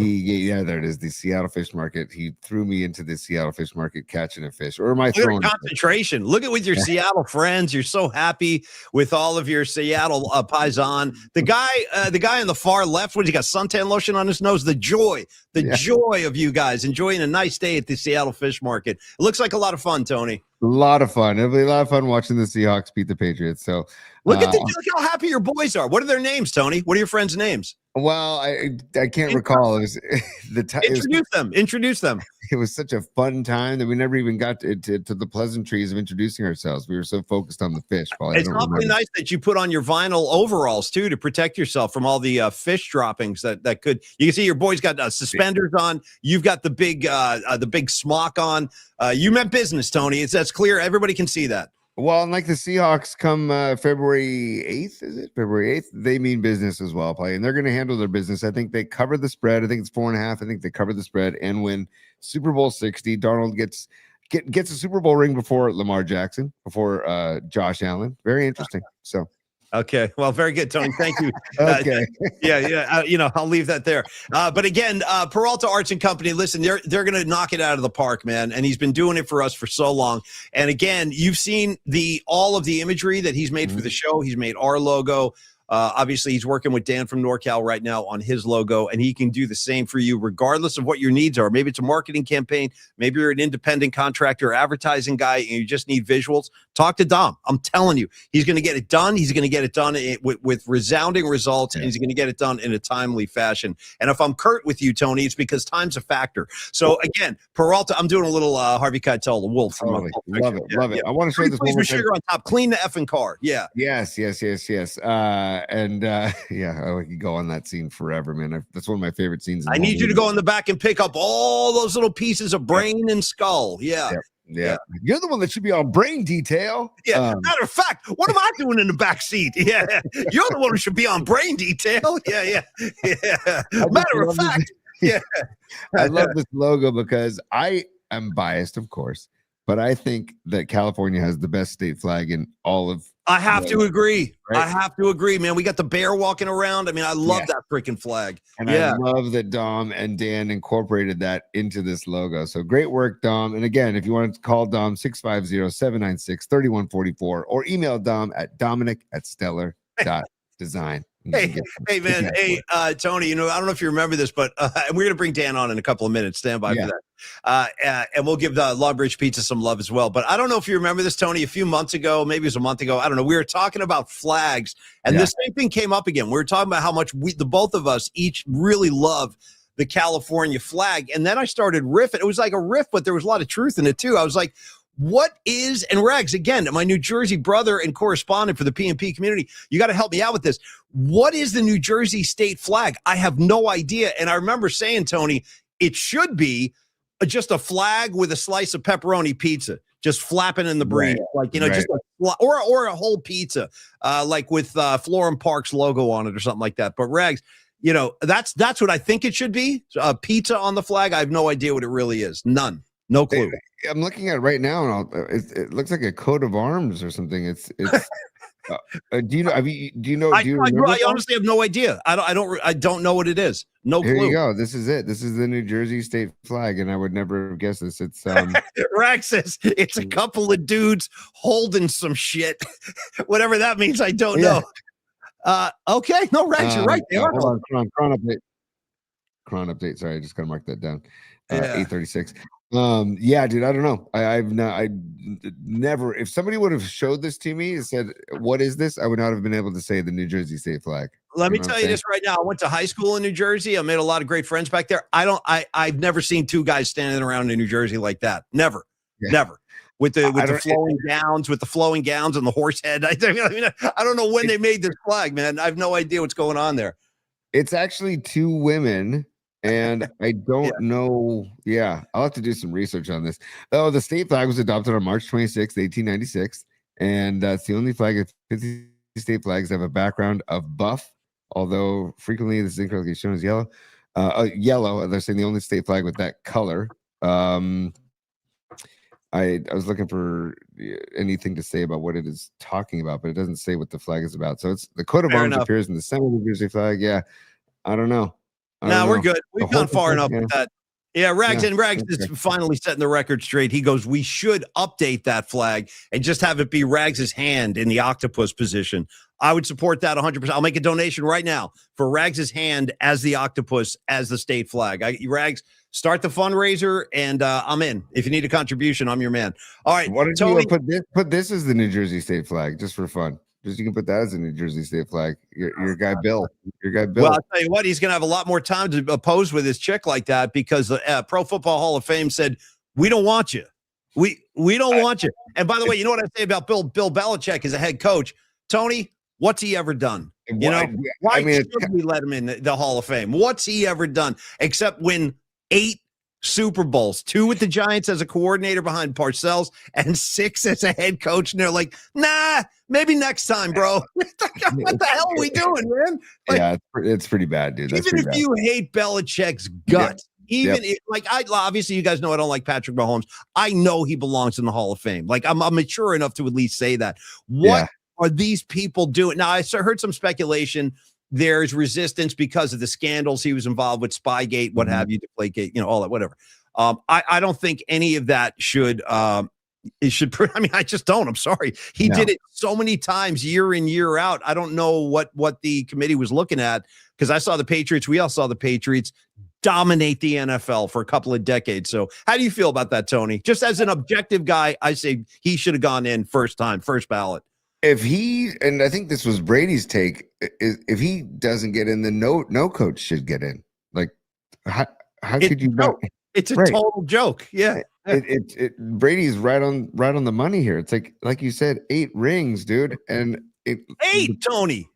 A: there it is, the Seattle Fish Market. He threw me into the Seattle Fish Market catching a fish. Or am I throwing
B: concentration? Look at with your Seattle friends. You're so happy with all of your Seattle paisan. The guy on the far left, what, he got suntan lotion on his nose? The joy of you guys enjoying a nice day at the Seattle Fish Market. It looks like a lot of fun, Tony.
A: A lot of fun. It'll be a lot of fun watching the Seahawks beat the Patriots. So
B: look how happy your boys are. What are their names, Tony? What are your friends' names?
A: Well, I can't recall. It was
B: Introduce them.
A: It was such a fun time that we never even got to the pleasantries of introducing ourselves. We were so focused on the fish.
B: It's awfully nice that you put on your vinyl overalls too to protect yourself from all the fish droppings that could. You can see your boys got suspenders on. You've got the big smock on. You meant business, Tony. That's clear. Everybody can see that.
A: Well, and like the Seahawks come February 8th, is it? February 8th, they mean business as well, and they're going to handle their business. I think they cover the spread. I think it's 4.5. I think they cover the spread and win Super Bowl 60. Darnold gets a Super Bowl ring before Lamar Jackson, before Josh Allen. Very interesting. So.
B: Okay. Well, very good, Tony. Thank you.
A: Okay.
B: I'll leave that there. But again, Peralta Arts and Company, listen, they're going to knock it out of the park, man. And he's been doing it for us for so long. And again, you've seen all of the imagery that he's made for the show. He's made our logo. Obviously, he's working with Dan from NorCal right now on his logo, and he can do the same for you, regardless of what your needs are. Maybe it's a marketing campaign. Maybe you're an independent contractor, advertising guy, and you just need visuals. Talk to Dom. I'm telling you, he's going to get it done. He's going to get it done with resounding results, and he's going to get it done in a timely fashion. And if I'm curt with you, Tony, it's because time's a factor. So again, Peralta, I'm doing a little Harvey Keitel, the wolf. From
A: Totally. Love it. Love it. I want to show this
B: please
A: one
B: with sugar on top. Clean the effing car. Yeah.
A: Yes. Yeah, I could go on that scene forever, man. That's one of my favorite scenes.
B: I need you to go in the back and pick up all those little pieces of brain and skull. Yeah.
A: Yeah. You're the one that should be on Brain Detail.
B: Yeah. Matter of fact, what am I doing in the back seat? Yeah. You're the one who should be on Brain Detail. Yeah. Matter of fact. Yeah.
A: I love this logo because I am biased, of course, but I think that California has the best state flag in all of.
B: I have to agree.
A: Right?
B: I have to agree, man. We got the bear walking around. I mean, I love that freaking flag.
A: And I love that Dom and Dan incorporated that into this logo. So great work, Dom. And again, if you want to call Dom, 650-796-3144 or email Dom at dominic@stellar.design.
B: Hey, man. Hey, Tony, I don't know if you remember this, but we're going to bring Dan on in a couple of minutes. Stand by for that. And we'll give the Lawbridge Pizza some love as well. But I don't know if you remember this, Tony, a few months ago, maybe it was a month ago. I don't know. We were talking about flags, and the same thing came up again. We were talking about how much the both of us each really love the California flag. And then I started riffing. It was like a riff, but there was a lot of truth in it, too. I was like, what is, and Rags, again, my New Jersey brother and correspondent for the PNP community, you got to help me out with this. What is the New Jersey state flag? I have no idea. And I remember saying, Tony, it should be just a flag with a slice of pepperoni pizza, just flapping in the breeze, just or a whole pizza, like with Florham Park's logo on it or something like that. But Rags, that's what I think it should be. A pizza on the flag. I have no idea what it really is. None. No clue.
A: I'm looking at it right now, and it looks like a coat of arms or something. It's do you know? I
B: honestly have no idea. I don't know what it is. No clue.
A: Here you go. This is it. This is the New Jersey state flag, and I would never have guessed this. It's
B: Rax says it's a couple of dudes holding some shit. Whatever that means, I don't know. Okay, no, Rax, you're right. They are.
A: Hold on, Cron update. Sorry, I just gotta mark that down. 8:36. Yeah, dude, I don't know. I never, if somebody would have showed this to me and said, what is this? I would not have been able to say the New Jersey state flag.
B: Let me tell you this right now. I went to high school in New Jersey. I made a lot of great friends back there. I've never seen two guys standing around in New Jersey like that. Never. With the flowing gowns and the horse head. I don't know when they made this flag, man. I have no idea what's going on there.
A: It's actually two women. And I don't know. Yeah, I'll have to do some research on this. Oh, the state flag was adopted on March 26, 1896. And that's the only flag of 50 state flags that have a background of buff, although frequently this is incorrectly shown as yellow. Yellow, they're saying the only state flag with that color. I was looking for anything to say about what it is talking about, but it doesn't say what the flag is about. So it's the coat of arms appears in the center of the New Jersey flag. Yeah, I don't know.
B: No, we're good. We've gone far enough with that. Yeah, Rags is finally setting the record straight. He goes, we should update that flag and just have it be Rags's hand in the octopus position. I would support that 100%. I'll make a donation right now for Rags's hand as the octopus as the state flag. Rags, start the fundraiser, and I'm in. If you need a contribution, I'm your man. All right,
A: why don't you put this as the New Jersey state flag just for fun? Just you can put that as a New Jersey state flag. Your guy Bill. Well,
B: I'll tell you what, he's going to have a lot more time to oppose with his chick like that because the Pro Football Hall of Fame said, we don't want you. We don't want you. And by the way, you know what I say about Bill Belichick as a head coach? Tony, what's he ever done? Why should we let him in the Hall of Fame? What's he ever done except win 8 Super Bowls, 2 with the Giants as a coordinator behind Parcells and 6 as a head coach. And they're like, nah, maybe next time, bro. What the hell are we doing, man?
A: It's pretty bad, dude.
B: Even if you hate Belichick's guts, obviously you guys know I don't like Patrick Mahomes. I know he belongs in the Hall of Fame. Like I'm mature enough to at least say that. What are these people doing? Now I heard some speculation. There's resistance because of the scandals he was involved with, Spygate, what have you, Deflategate, all that, whatever. I don't think any of that should it should. I mean, I just don't. I'm sorry. He did it so many times, year in, year out. I don't know what the committee was looking at, because I saw the Patriots. We all saw the Patriots dominate the NFL for a couple of decades. So how do you feel about that, Tony? Just as an objective guy, I say he should have gone in first ballot.
A: If he, and I think this was Brady's take, if he doesn't get in, then no coach should get in. Like, how could you not?
B: It's a total joke. Yeah.
A: Brady's right on the money here. It's like you said, 8 rings, dude. And
B: 8, Tony.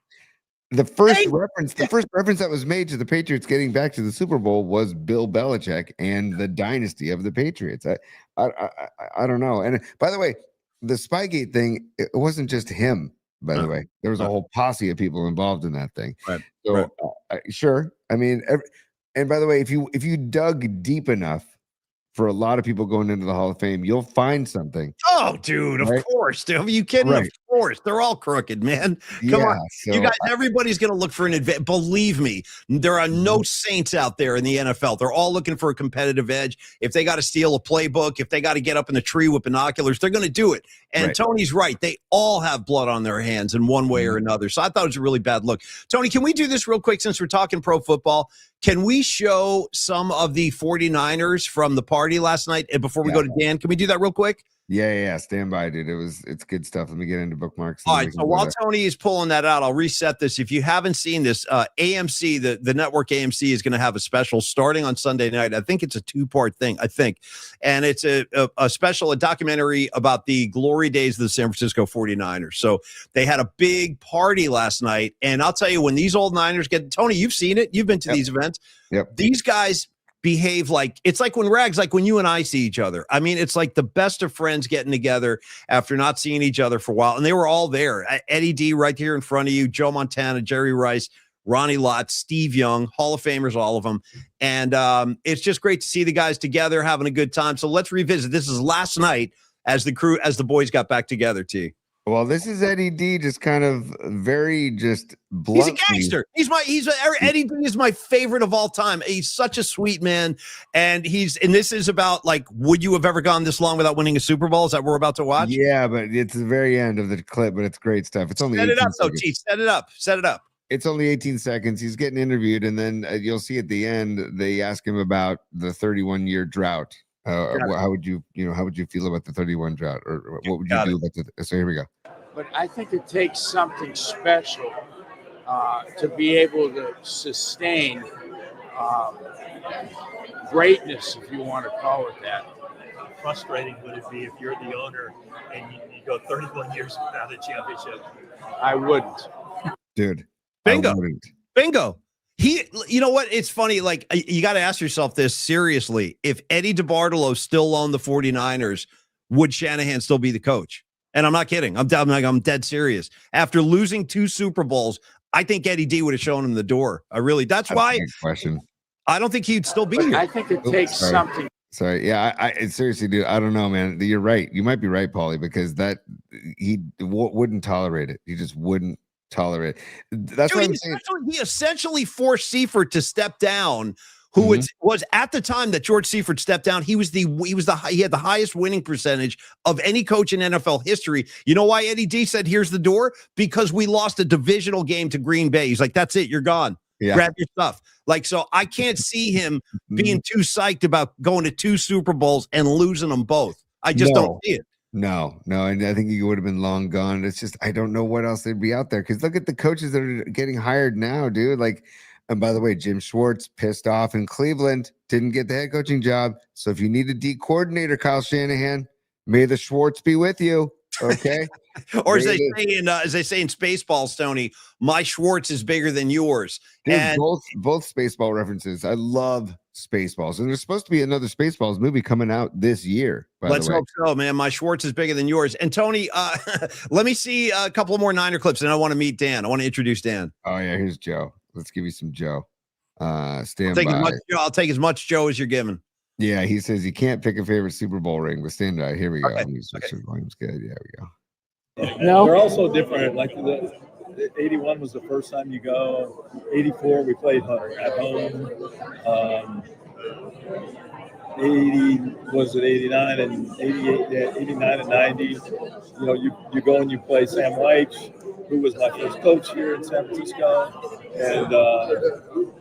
A: The first reference that was made to the Patriots getting back to the Super Bowl was Bill Belichick and the dynasty of the Patriots. I don't know. And by the way, the Spygate thing, it wasn't just him. By the way, there was a whole posse of people involved in that thing.
B: Right.
A: So sure. I mean, and by the way, if you dug deep enough, for a lot of people going into the Hall of Fame, you'll find something.
B: Oh, dude, of course. Dude. Are you kidding? Right. Of course. They're all crooked, man. Come on. So, you guys, everybody's going to look for an advantage. Believe me, there are no saints out there in the NFL. They're all looking for a competitive edge. If they got to steal a playbook, if they got to get up in the tree with binoculars, they're going to do it. And Tony's right. They all have blood on their hands in one way or another. So I thought it was a really bad look. Tony, can we do this real quick since we're talking pro football? Can we show some of the 49ers from the party last night? And before we go to Dan, can we do that real quick?
A: Yeah. Stand by, dude. It's good stuff. Let me get into bookmarks.
B: All right. So while Tony is pulling that out, I'll reset this. If you haven't seen this, AMC, the network AMC is going to have a special starting on Sunday night. I think it's a 2-part thing. And it's a special, a documentary about the glory days of the San Francisco 49ers. So they had a big party last night. And I'll tell you, when these old Niners Tony, you've seen it. You've been to these events.
A: Yep.
B: These guys behave like it's like when you and I see each other. I mean, it's like the best of friends getting together after not seeing each other for a while. And they were all there. Eddie D right here in front of you, Joe Montana, Jerry Rice, Ronnie Lott, Steve Young, Hall of Famers, all of them. And it's just great to see the guys together having a good time. So let's revisit. This is last night as the boys got back together, T.
A: Well, this is Eddie D, just kind of very just blunt.
B: He's a gangster. Eddie D is my favorite of all time. He's such a sweet man, and this is about, like, would you have ever gone this long without winning a Super Bowl? Is that what we're about to watch?
A: Yeah, but it's the very end of the clip, but it's great stuff. It's only
B: set it up, though, T. Set it up.
A: It's only 18 seconds. He's getting interviewed, and then you'll see at the end they ask him about the 31-year drought. How would you feel about the 31 drought, or what would you do about the? So here we go.
F: But I think it takes something special to be able to sustain greatness, if you want to call it that.
G: How frustrating would it be if you're the owner and you go 31 years without a championship?
F: I wouldn't.
A: Dude.
B: Bingo. You know what? It's funny. Like, you got to ask yourself this seriously. If Eddie DeBartolo still owned the 49ers, would Shanahan still be the coach? And I'm not kidding. I'm dead serious. After losing 2 Super Bowls, I think Eddie D would have shown him the door. That's why.
A: Question.
B: I don't think he'd still be here.
F: I think it takes something.
A: Sorry. Yeah, I seriously, dude. I don't know, man. You're right. You might be right, Paulie, because he wouldn't tolerate it. He just wouldn't tolerate it. That's what I'm saying.
B: He essentially forced Seifert to step down. Who was at the time that George Seifert stepped down? He had the highest winning percentage of any coach in NFL history. You know why Eddie D said, "Here's the door"? Because we lost a divisional game to Green Bay. He's like, "That's it, you're gone. Grab your stuff." Like, so I can't see him being too psyched about going to 2 Super Bowls and losing them both. I just don't see it.
A: No, and I think he would have been long gone. It's just I don't know what else they'd be out there, because look at the coaches that are getting hired now, dude. Like. And by the way, Jim Schwartz pissed off in Cleveland, didn't get the head coaching job. So if you need a D coordinator, Kyle Shanahan, may the Schwartz be with you. Okay.
B: Or as they say in Spaceballs, Tony, my Schwartz is bigger than yours.
A: Dude,
B: and
A: both Spaceball references. I love Spaceballs. And there's supposed to be another Spaceballs movie coming out this year.
B: Let's hope so, man. My Schwartz is bigger than yours. And Tony, let me see a couple more Niner clips, and I want to meet Dan. I want to introduce Dan.
A: Oh, yeah. Here's Joe. Let's give you some Joe. Stand
B: I'll take as much Joe as you're giving.
A: Yeah, he says he can't pick a favorite Super Bowl ring, but stand by. Here we go.
B: Okay.
A: Volume's good. Yeah, we go.
G: No, they're also different. Like the 81 was the first time you go. 84 we played at home.
H: 80, was it 89 and 88, yeah, 89 and 90. You know, you go and you play Sam Leitch, who was my first coach here in San Francisco. And,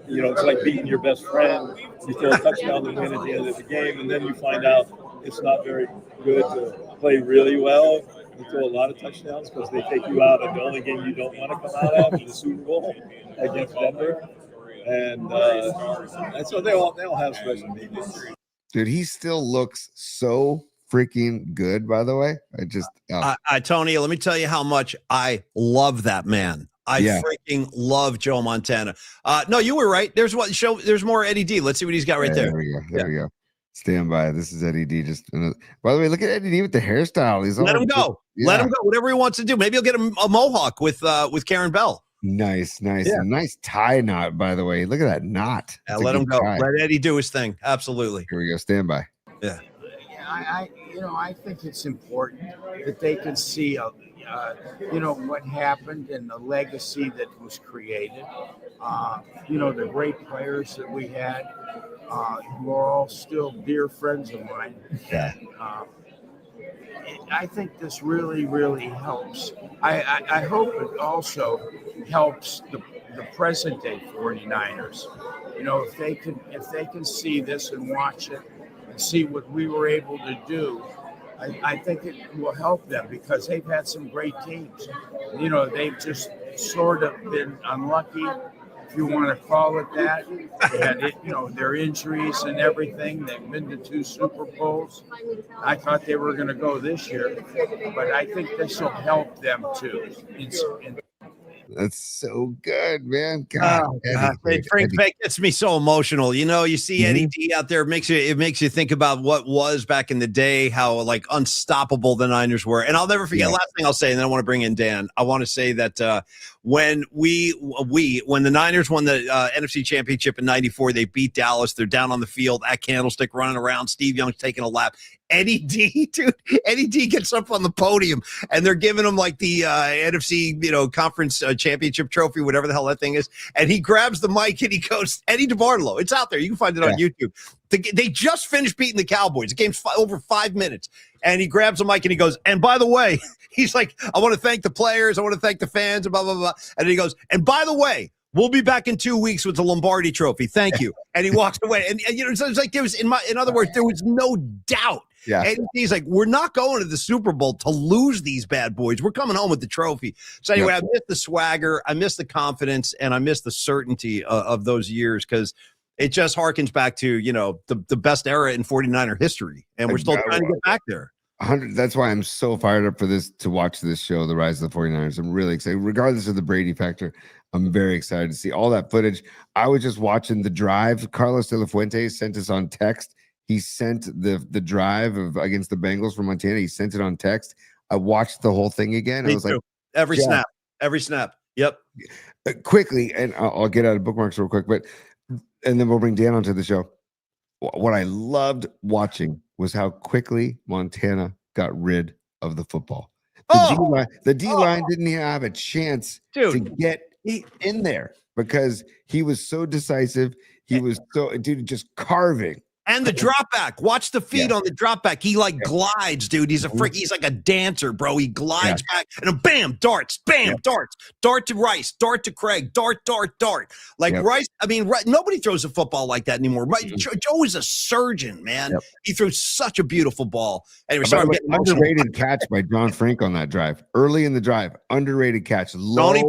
H: you know, it's like beating your best friend. You throw a touchdown to win at the end of the game, and then you find out it's not very good to play really well. You throw a lot of touchdowns because they take you out of the only game you don't want to come out of, the Super Bowl against Denver. And so they all have special needs.
A: Dude, he still looks so freaking good, by the way.
B: Tony, let me tell you how much I love that man. I freaking love Joe Montana. No, you were right. There's more Eddie D. Let's see what he's got right there.
A: There we go. There we go. Stand by. This is Eddie D. By the way, look at Eddie D with the hairstyle.
B: Let him go. Let him go. Whatever he wants to do. Maybe he'll get a mohawk with Karen Bell.
A: Nice. Nice tie knot, by the way. Look at that knot.
B: Yeah, let him go. Tie. Let Eddie do his thing. Absolutely.
A: Here we go. Stand by.
F: Yeah. I think it's important that they can see what happened and the legacy that was created. The great players that we had, who are all still dear friends of mine.
A: Yeah.
F: I think this really, really helps. I hope it also helps the present day 49ers. If they can see this and watch it and see what we were able to do, I think it will help them because they've had some great teams. They've just sort of been unlucky, if you want to call it that. They had, their injuries and everything. They've been to 2 Super Bowls. I thought they were going to go this year, but I think this will help them too.
A: That's so good, man. God,
B: Frank gets me so emotional. You see Eddie D out there. It makes you think about what was back in the day, how like unstoppable the Niners were. And I'll never forget. Last thing I'll say, and then I want to bring in Dan. I want to say that when the Niners won the NFC Championship in '94, they beat Dallas. They're down on the field at Candlestick, running around. Steve Young's taking a lap. Eddie D gets up on the podium, and they're giving him like the NFC, conference championship trophy, whatever the hell that thing is. And he grabs the mic and he goes, Eddie DeBartolo. It's out there. You can find it on YouTube. They just finished beating the Cowboys. The game's over 5 minutes. And he grabs the mic and he goes, and by the way, he's like, I want to thank the players. I want to thank the fans, blah, blah, blah. And he goes, and by the way, we'll be back in 2 weeks with the Lombardi trophy. Thank you. And he walks away. And so it's like in other words, there was no doubt.
A: Yeah.
B: And he's like, we're not going to the Super Bowl to lose these bad boys. We're coming home with the trophy. So anyway, I miss the swagger, I miss the confidence, and I miss the certainty of those years because it just harkens back to, the best era in 49er history. And we're still trying to get back there.
A: 100. That's why I'm so fired up for this, to watch this show, The Rise of the 49ers. I'm really excited. Regardless of the Brady factor, I'm very excited to see all that footage. I was just watching the drive. Carlos De La Fuente sent us on text. He sent the drive against the Bengals from Montana. He sent it on text. I watched the whole thing again. I was like,
B: every snap. Yep.
A: Quickly, and I'll get out of bookmarks real quick, and then we'll bring Dan onto the show. What I loved watching was how quickly Montana got rid of the football. The D-line didn't have a chance to get in there because he was so decisive. He was just carving.
B: And the drop back. Watch the feet on the drop back. He glides, dude. He's a freak. He's like a dancer, bro. He glides back and then bam, darts, bam, darts. Dart to Rice, dart to Craig, dart. Like Rice, nobody throws a football like that anymore. Joe is a surgeon, man. He throws such a beautiful ball. Anyway, sorry.
A: Underrated catch by John Frank on that drive. Early in the drive, underrated catch.
B: Tony,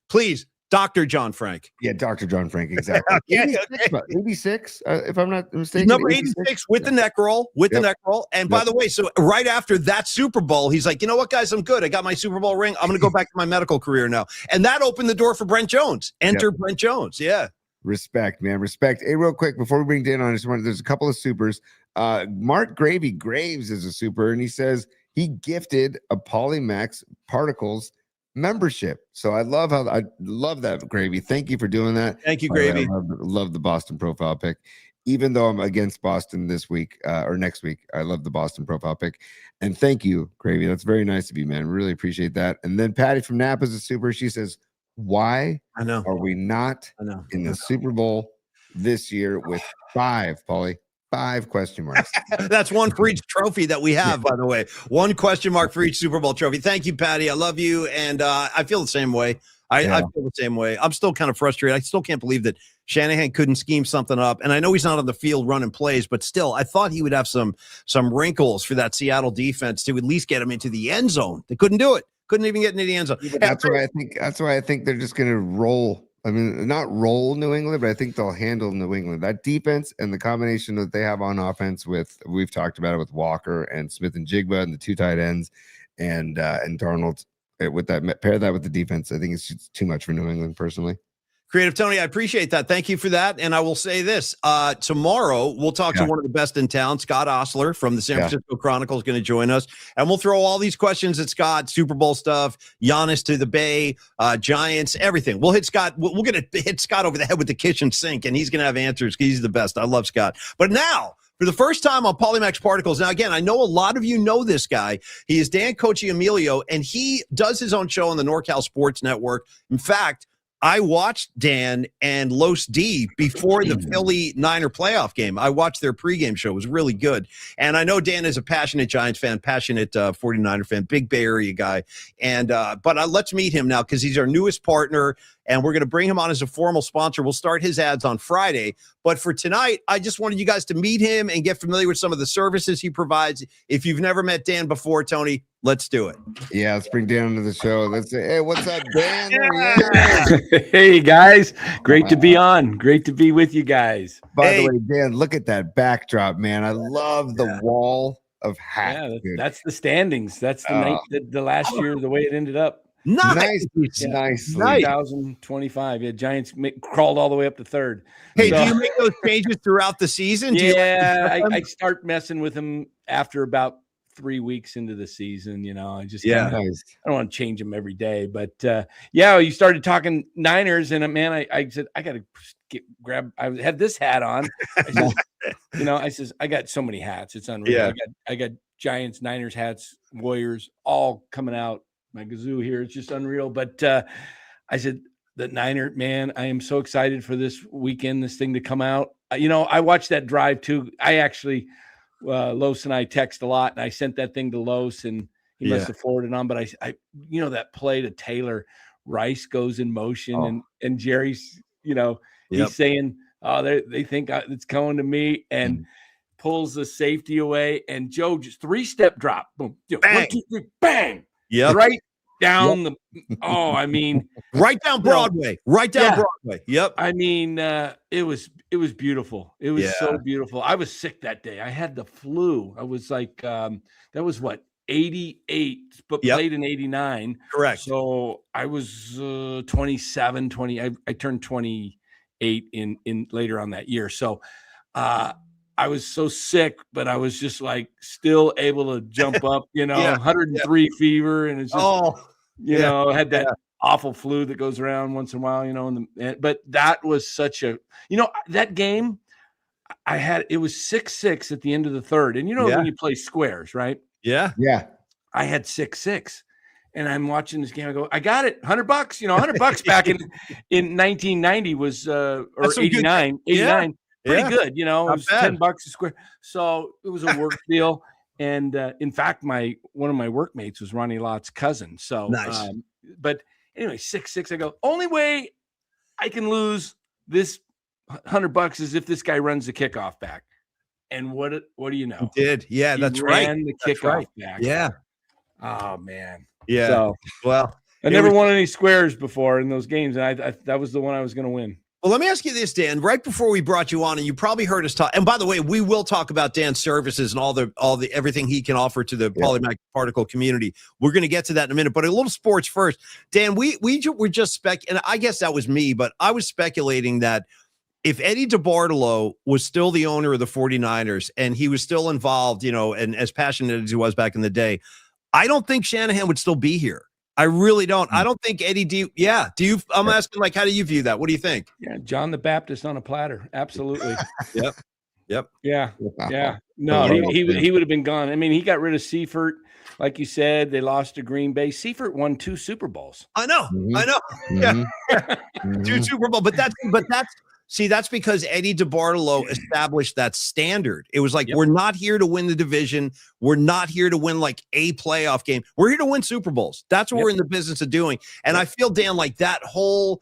B: please. Dr. John Frank.
A: Yeah, Dr. John Frank, exactly. 86, if I'm not mistaken.
B: Number 86 with the neck roll, the neck roll. And by the way, so right after that Super Bowl, he's like, you know what, guys, I'm good. I got my Super Bowl ring. I'm going to go back to my medical career now. And that opened the door for Brent Jones. Enter Brent Jones. Yeah.
A: Respect, man. Respect. Hey, real quick, before we bring Dan on, there's a couple of supers. Mark Gravy Graves is a super, and he says he gifted a Polymax Particles membership. So I love that, Gravy. Thank you for doing that.
B: Thank you, Gravy.
A: I love the Boston profile pick, even though I'm against Boston this week or next week. I love the Boston profile pick, and thank you, Gravy. That's very nice of you, man. Really appreciate that. And then Patty from Napa is a super. She says, why are we not in the Super Bowl this year with 5 5 question marks.
B: That's one for each trophy that we have, by the way. One question mark for each Super Bowl trophy. Thank you, Patty. I love you. And I feel the same way. I feel the same way. I'm still kind of frustrated. I still can't believe that Shanahan couldn't scheme something up. And I know he's not on the field running plays, but still, I thought he would have some wrinkles for that Seattle defense to at least get him into the end zone. They couldn't do it. Couldn't even get into the end zone.
A: That's why I think they're just going to roll. I mean, not roll New England, but I think they'll handle New England. That defense and the combination that they have on offense we've talked about it with Walker and Smith and Jigba and the 2 tight ends and Darnold. With that, pair that with the defense, I think it's just too much for New England personally.
B: Creative Tony, I appreciate that. Thank you for that. And I will say this, tomorrow we'll talk to one of the best in town, Scott Ostler from the San Francisco Chronicle is going to join us. And we'll throw all these questions at Scott, Super Bowl stuff, Giannis to the Bay, Giants, everything. We'll hit Scott. We're going to hit Scott over the head with the kitchen sink, and he's going to have answers because he's the best. I love Scott. But now, for the first time on Polymax Particles. Now, again, I know a lot of you know this guy. He is Dan Coccimigio, and he does his own show on the NorCal Sports Network. In fact, I watched Dan and Los D before the Philly Niner playoff game. I watched their pregame show. It was really good. And I know Dan is a passionate Giants fan, passionate 49er fan, big Bay Area guy. And but let's meet him now because he's our newest partner, and we're going to bring him on as a formal sponsor. We'll start his ads on Friday. But for tonight, I just wanted you guys to meet him and get familiar with some of the services he provides. If you've never met Dan before, Tony, let's do it.
A: Yeah, let's bring Dan into the show. Let's say, hey, what's up, Dan? There he is.
I: Hey, guys. Great to be on. Great to be with you guys.
A: By the way, Dan, look at that backdrop, man. I love the wall of hats.
I: Yeah, that's the standings. That's the night, the last year, the way it ended up.
B: Nice.
I: 2025. Yeah, Giants crawled all the way up to 3rd.
B: Hey, do you make those changes throughout the season?
I: I start messing with them after about 3 weeks into the season. You know, I just I don't want to change them every day. But you started talking Niners, and man, I said I got to grab. I had this hat on. I says I got so many hats. It's unreal.
B: Yeah.
I: I got Giants, Niners hats, Warriors, all coming out. My Gazoo here. It's just unreal. But I said, the Niner, man, I am so excited for this weekend, this thing to come out. I watched that drive too. I actually, Los and I text a lot, and I sent that thing to Los, and he must have forwarded on. But I that play to Taylor, Rice goes in motion, and Jerry's, he's saying, they think it's coming to me, and pulls the safety away, and Joe just 3-step drop, boom,
B: bang.
I: 1, 2, 3, bang.
B: Yep.
I: Right down
B: right down Broadway. Right down Broadway. Yep.
I: I mean, it was beautiful. It was so beautiful. I was sick that day. I had the flu. I was like, that was what, 88, but played in 89.
B: Correct.
I: So I was 27, 20. I turned 28 in later on that year. So I was so sick, but I was just like still able to jump up, 103 fever. And it's just, had that awful flu that goes around once in a while, but that was such a, that game it was 6-6 at the end of the 3rd. And when you play squares, right?
B: Yeah.
A: Yeah.
I: I had 6-6. And I'm watching this game. I go, I got it. $100, $100 back in 1990 was, or 89. Pretty good, it was $10 a square. So it was a work deal. And in fact, one of my workmates was Ronnie Lott's cousin. So
B: nice.
I: But anyway, 6-6. I go, only way I can lose this $100 is if this guy runs the kickoff back. And what do you know?
B: He did. Yeah, that's
I: right.
B: Ran
I: the kickoff back.
B: Yeah.
I: Oh man.
B: Yeah.
I: So,
B: well,
I: I never won any squares before in those games, and I that was the one I was going to win.
B: Well, let me ask you this, Dan. Right before we brought you on, and you probably heard us talk. And by the way, we will talk about Dan's services and all the everything he can offer to the Polymax Particle community. We're going to get to that in a minute. But a little sports first, Dan. We were just and I guess that was me, but I was speculating that if Eddie DeBartolo was still the owner of the 49ers and he was still involved, and as passionate as he was back in the day, I don't think Shanahan would still be here. I really don't. I don't think Eddie. Do you? I'm asking, like, how do you view that? What do you think?
I: Yeah, John the Baptist on a platter. Absolutely.
B: Yep.
I: Yeah. No, he would have been gone. I mean, he got rid of Seifert, like you said. They lost to Green Bay. Seifert won 2 Super Bowls.
B: I know.
A: Mm-hmm.
B: Yeah, 2 Super Bowls. But that's See, that's because Eddie DeBartolo established that standard. It was like,
I: Yep.
B: we're not here to win the division. We're not here to win like a playoff game. We're here to win Super Bowls. That's what
I: Yep.
B: we're in the business of doing. And I feel, Dan, like that whole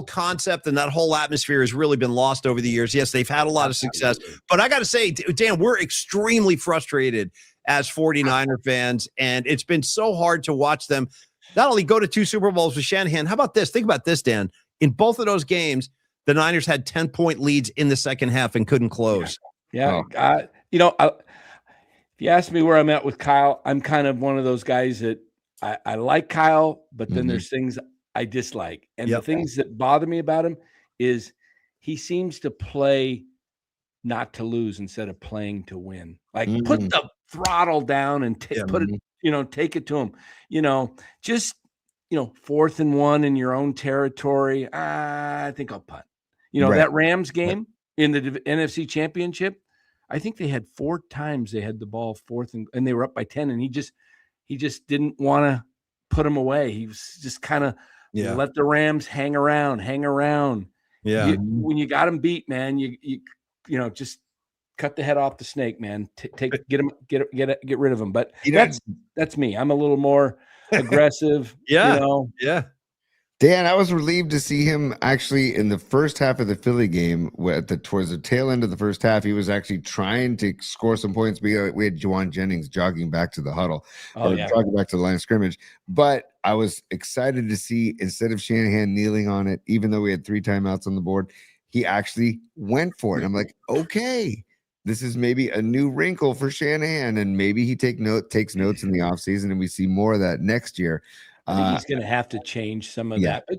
B: concept and that whole atmosphere has really been lost over the years. Yes, they've had a lot of success, but I got to say, Dan, we're extremely frustrated as 49er fans, and it's been so hard to watch them not only go to 2 Super Bowls with Shanahan. How about this? Think about this, Dan. In both of those games, the Niners had 10-point leads in the second half and couldn't close.
I: Yeah. If you ask me where I'm at with Kyle, I'm kind of one of those guys that I like Kyle, but then there's things I dislike. And the things that bother me about him is he seems to play not to lose instead of playing to win. Like put the throttle down and put it, take it to him. Just 4th and 1 in your own territory. I think I'll punt. That Rams game in the NFC Championship, I think they had 4 times they had the ball 4th and they were up by 10, and he just didn't want to put them away. He was just kind of let the Rams hang around. Yeah. When you got them beat, man, you just cut the head off the snake, man. Get rid of them. But that's me. I'm a little more aggressive.
B: Yeah.
A: Dan, I was relieved to see him actually in the first half of the Philly game. Towards the tail end of the first half, he was actually trying to score some points. We had Juwan Jennings jogging back to the huddle, jogging back to the line of scrimmage. But I was excited to see, instead of Shanahan kneeling on it, even though we had 3 timeouts on the board, he actually went for it. I'm like, okay, this is maybe a new wrinkle for Shanahan, and maybe he takes notes in the offseason, and we see more of that next year.
I: I think he's going to have to change some of that. But,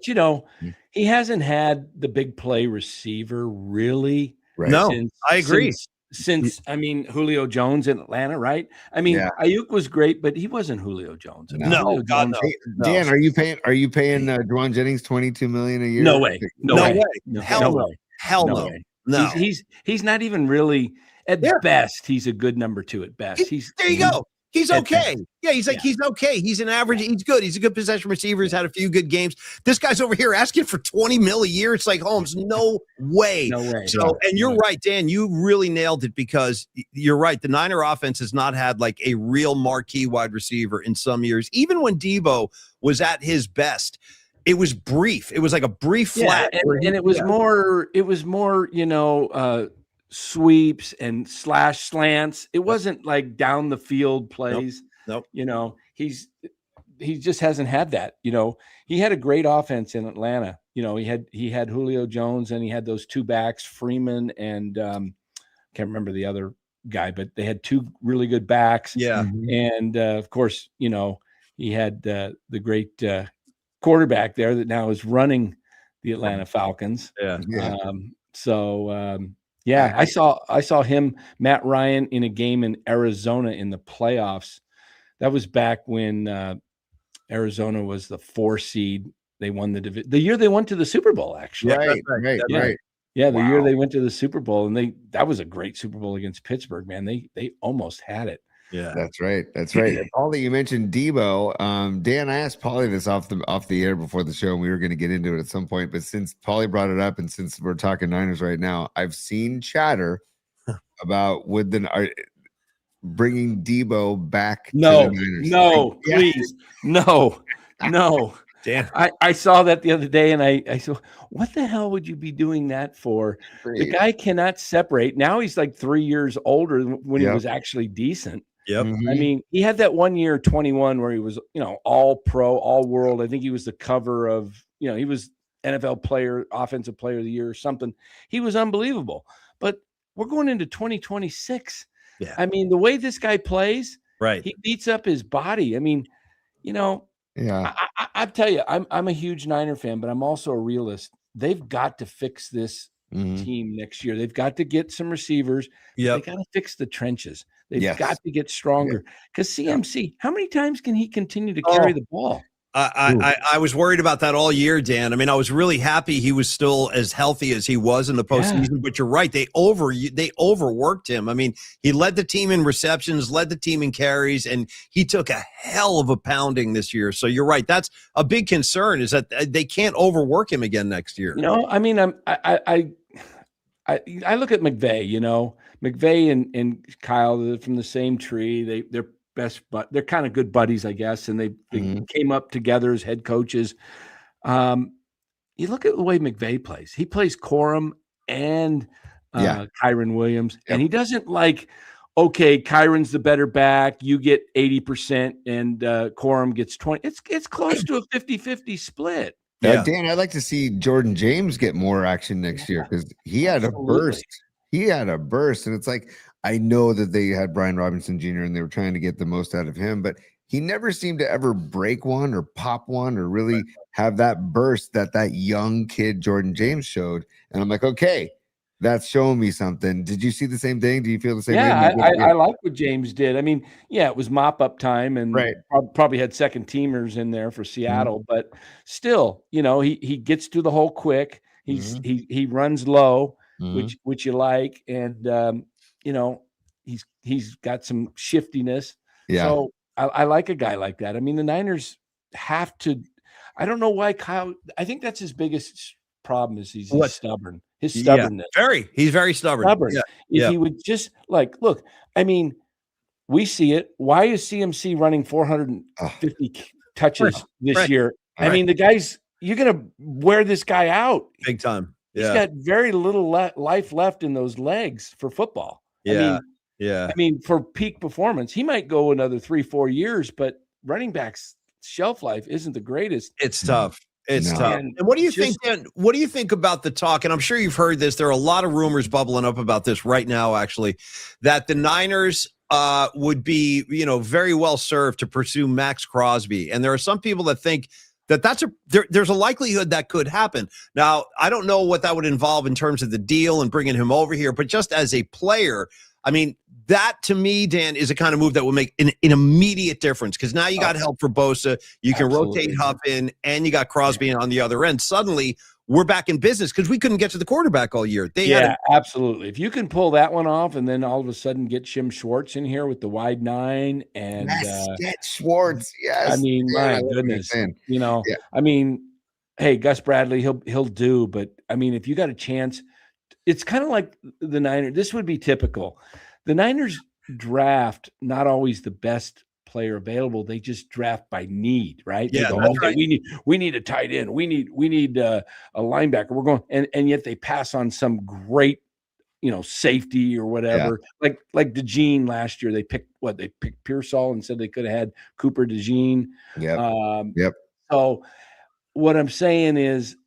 I: he hasn't had the big play receiver really.
A: Right.
B: No, I agree.
I: Since Julio Jones in Atlanta, right? Ayuk was great, but he wasn't Julio Jones.
B: No.
A: Hey, Dan, are you paying Juwan Jennings $22 million a year?
I: No way. No way.
B: Hell no. No.
I: He's not even really at best. He's a good number 2 at best.
B: There you go. He's okay. Yeah, he's okay. He's an average. He's good. He's a good possession receiver. He's had a few good games. This guy's over here asking for $20 million a year. It's like, Holmes, no way.
I: No way.
B: So, and you're right, Dan. You really nailed it, because you're right. The Niner offense has not had like a real marquee wide receiver in some years. Even when Debo was at his best, it was brief. It was like a brief flat.
I: And it was more. It was more. Sweeps and slants. It wasn't like down the field plays.
B: Nope.
I: He just hasn't had that. He had a great offense in Atlanta. He had Julio Jones, and he had those 2 backs, Freeman and can't remember the other guy, but they had 2 really good backs.
B: Yeah.
I: And of course, he had the great quarterback there that now is running the Atlanta Falcons.
B: Yeah.
I: I saw him, Matt Ryan, in a game in Arizona in the playoffs. That was back when Arizona was the 4 seed. They won the year they went to the Super Bowl, actually.
A: Right.
I: Yeah, the year they went to the Super Bowl, and that was a great Super Bowl against Pittsburgh, man. They almost had it.
B: Yeah,
A: that's right. And Paulie, you mentioned Debo. Dan, I asked Paulie this off the air before the show, and we were going to get into it at some point. But since Paulie brought it up, and since we're talking Niners right now, I've seen chatter about bringing Debo back.
I: No,
A: to the Niners.
I: No, please, no.
B: Dan,
I: I saw that the other day, and I said, what the hell would you be doing that for? The guy cannot separate. Now he's like 3 years older than when he was actually decent.
B: Yep.
I: He had that 1 year, 21, where he was, all pro, all world. I think he was the cover of, he was NFL player, offensive player of the year or something. He was unbelievable. But we're going into 2026.
B: Yeah.
I: The way this guy plays,
B: right,
I: he beats up his body.
A: Yeah.
I: I tell you, I'm a huge Niner fan, but I'm also a realist. They've got to fix this team next year. They've got to get some receivers.
B: Yeah,
I: they got to fix the trenches. They've got to get stronger. Because CMC, how many times can he continue to carry the ball?
B: I was worried about that all year, Dan. I mean, I was really happy he was still as healthy as he was in the postseason. But you're right; they overworked him. I mean, he led the team in receptions, led the team in carries, and he took a hell of a pounding this year. So you're right; that's a big concern. Is that they can't overwork him again next year?
I: I mean, I look at McVay. McVay and Kyle, they're from the same tree. They're best, but they're kind of good buddies, I guess. And they came up together as head coaches. You look at the way McVay plays. He plays Corum and Kyron Williams, and he doesn't okay, Kyron's the better back. You get 80% and Corum gets 20. It's close to a 50-50 split.
A: Dan, I'd like to see Jordan James get more action next year because he had a burst. He had a burst, and it's like, I know that they had Brian Robinson Jr. and they were trying to get the most out of him, but he never seemed to ever break one or pop one or really have that burst that young kid Jordan James showed. And I'm like, okay, that's showing me something. Did you see the same thing? Do you feel the same way?
I: I like what James did. I mean, it was mop-up time, and probably had second teamers in there for Seattle, but still, he gets to the hole quick. He runs low, which you like, and he's got some shiftiness. So I like a guy like that. I mean, the Niners have to. I don't know why Kyle. I think that's his biggest problem is he's stubborn. His stubbornness.
B: He's very stubborn.
I: If he would just look. I mean, we see it. Why is CMC running 450 touches this year? I mean, the guy's. You're gonna wear this guy out
B: big time.
I: He's got very little life left in those legs for football. I mean, for peak performance, he might go another 3-4 years, but running backs shelf life isn't the greatest.
B: It's tough. It's tough. And what do you think, Dan? What do you think about the talk? And I'm sure you've heard this. There are a lot of rumors bubbling up about this right now, actually, that the Niners would be, very well served to pursue Max Crosby. And there are some people that think there's a likelihood that could happen. Now, I don't know what that would involve in terms of the deal and bringing him over here, but just as a player, I mean, that to me, Dan, is a kind of move that will make an immediate difference because now you got help for Bosa. You can rotate Huff in, and you got Crosby on the other end. Suddenly, we're back in business because we couldn't get to the quarterback all year.
I: Absolutely. If you can pull that one off and then all of a sudden get Jim Schwartz in here with the wide 9 and
A: get Schwartz. Yes.
I: I mean, my goodness. I mean, hey, Gus Bradley, he'll do, but I mean, if you got a chance, it's kind of like the Niners. This would be typical. The Niners draft not always the best player available. They just draft by need, right?
B: Yeah,
I: go, okay, we need a tight end. We need a linebacker. We're going, and yet they pass on some great, safety or whatever. Yeah. Like DeJean last year, they picked Pearsall and said they could have had Cooper DeJean.
A: Yep.
I: So what I'm saying is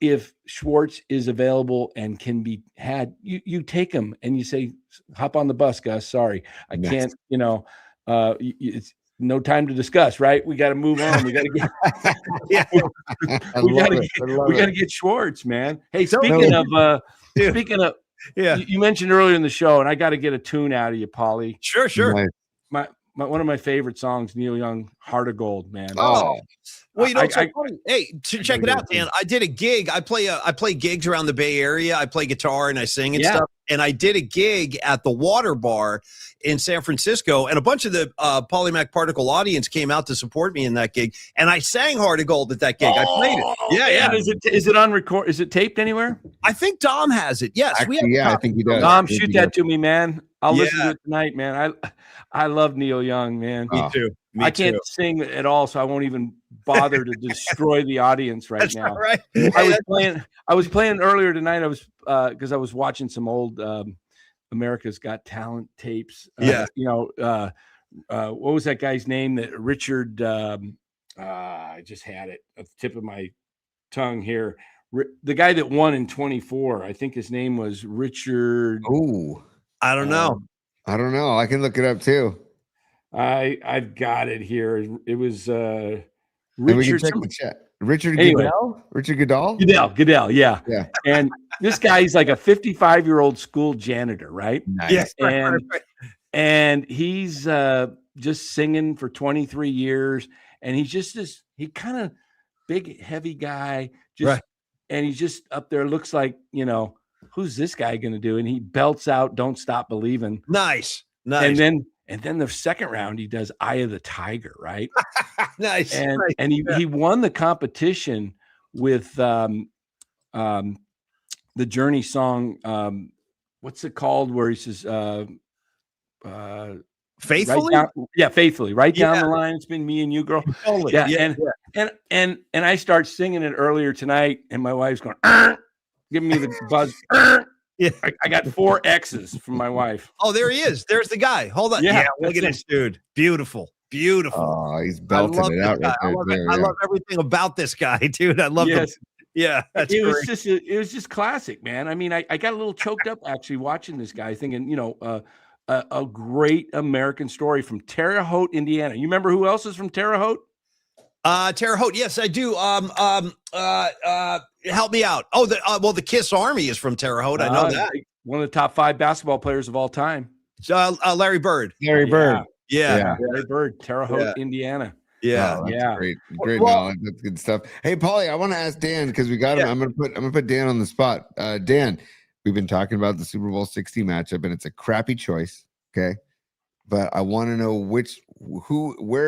I: if Schwartz is available and can be had, you take him and you say, hop on the bus, Gus. Sorry, I can't. It's no time to discuss, right? We got to move on. We got to get. we got to get Schwartz, man. Hey, speaking of, you mentioned earlier in the show, and I got to get a tune out of you, Paulie.
B: Sure.
I: Nice. One of my favorite songs, Neil Young, "Heart of Gold," man.
B: Oh. Well, check it out, Dan. I did a gig. I play gigs around the Bay Area. I play guitar and I sing and stuff. And I did a gig at the Water Bar in San Francisco, and a bunch of the Polymac Particle audience came out to support me in that gig. And I sang "Heart of Gold" at that gig. I played it. Yeah.
I: Is it on record? Is it taped anywhere?
B: I think Dom has it. Yes,
A: I think he does.
I: Dom, shoot that to me, man. I'll listen to it tonight, man. I love Neil Young, man.
B: Me too.
I: I can't sing at all, so I won't even bother to destroy the audience now.
B: Right.
I: I was playing earlier tonight. I was because I was watching some old America's Got Talent tapes. What was that guy's name? That Richard. I just had it at the tip of my tongue here. The guy that won in 24. I think his name was Richard.
A: Oh,
B: I don't know.
A: I don't know. I can look it up too.
I: I've got it here. It was Richard.
A: We can check the chat. Richard Goodell? Richard Goodell?
I: Goodell, yeah. And this guy's like a 55-year-old school janitor, right?
A: Nice.
B: Yes.
I: And he's just singing for 23 years. and he's just he kind of big, heavy guy, just
B: Right.
I: and he's just up there. Looks like, who's this guy going to do? And he belts out "Don't Stop Believing."
B: Nice.
I: And then the second round he does "Eye of the Tiger," right?
B: Nice.
I: And
B: Nice.
I: and he won the competition with the Journey song. What's it called? Where he says,
B: Faithfully?
I: faithfully. Right down the line. It's been me and you, girl.
B: Totally.
I: Yeah. And I start singing it earlier tonight, and my wife's going, giving me the buzz.
B: Yeah.
I: I got 4 X's from my wife.
B: Oh, there he is. There's the guy. Hold on.
I: Yeah,
B: Look at
I: that's
B: this dude. Beautiful.
A: Oh, he's belting it out right
B: I
A: there.
B: love it.
A: too,
B: I
A: yeah.
B: love everything about this guy, dude. I love
I: Yes.
B: Yeah, that's
I: it
B: great.
I: was just classic, man. I mean, I got a little choked up actually watching this guy, thinking, a great American story from Terre Haute, Indiana. You remember who else is from Terre Haute?
B: Terre Haute. Yes, I do. Help me out. Oh, the Kiss Army is from Terre Haute. I know that.
I: One of the top 5 basketball players of all time.
B: Larry Bird.
A: Larry Bird.
B: Yeah.
I: Larry Bird, Terre Haute, Indiana.
B: Yeah.
A: Oh, that's
I: Yeah.
A: great knowledge. That's good stuff. Hey, Paulie, I want to ask Dan because we got him. I'm gonna put Dan on the spot. Dan, we've been talking about the Super Bowl 60 matchup, and it's a crappy choice. Okay, but I want to know where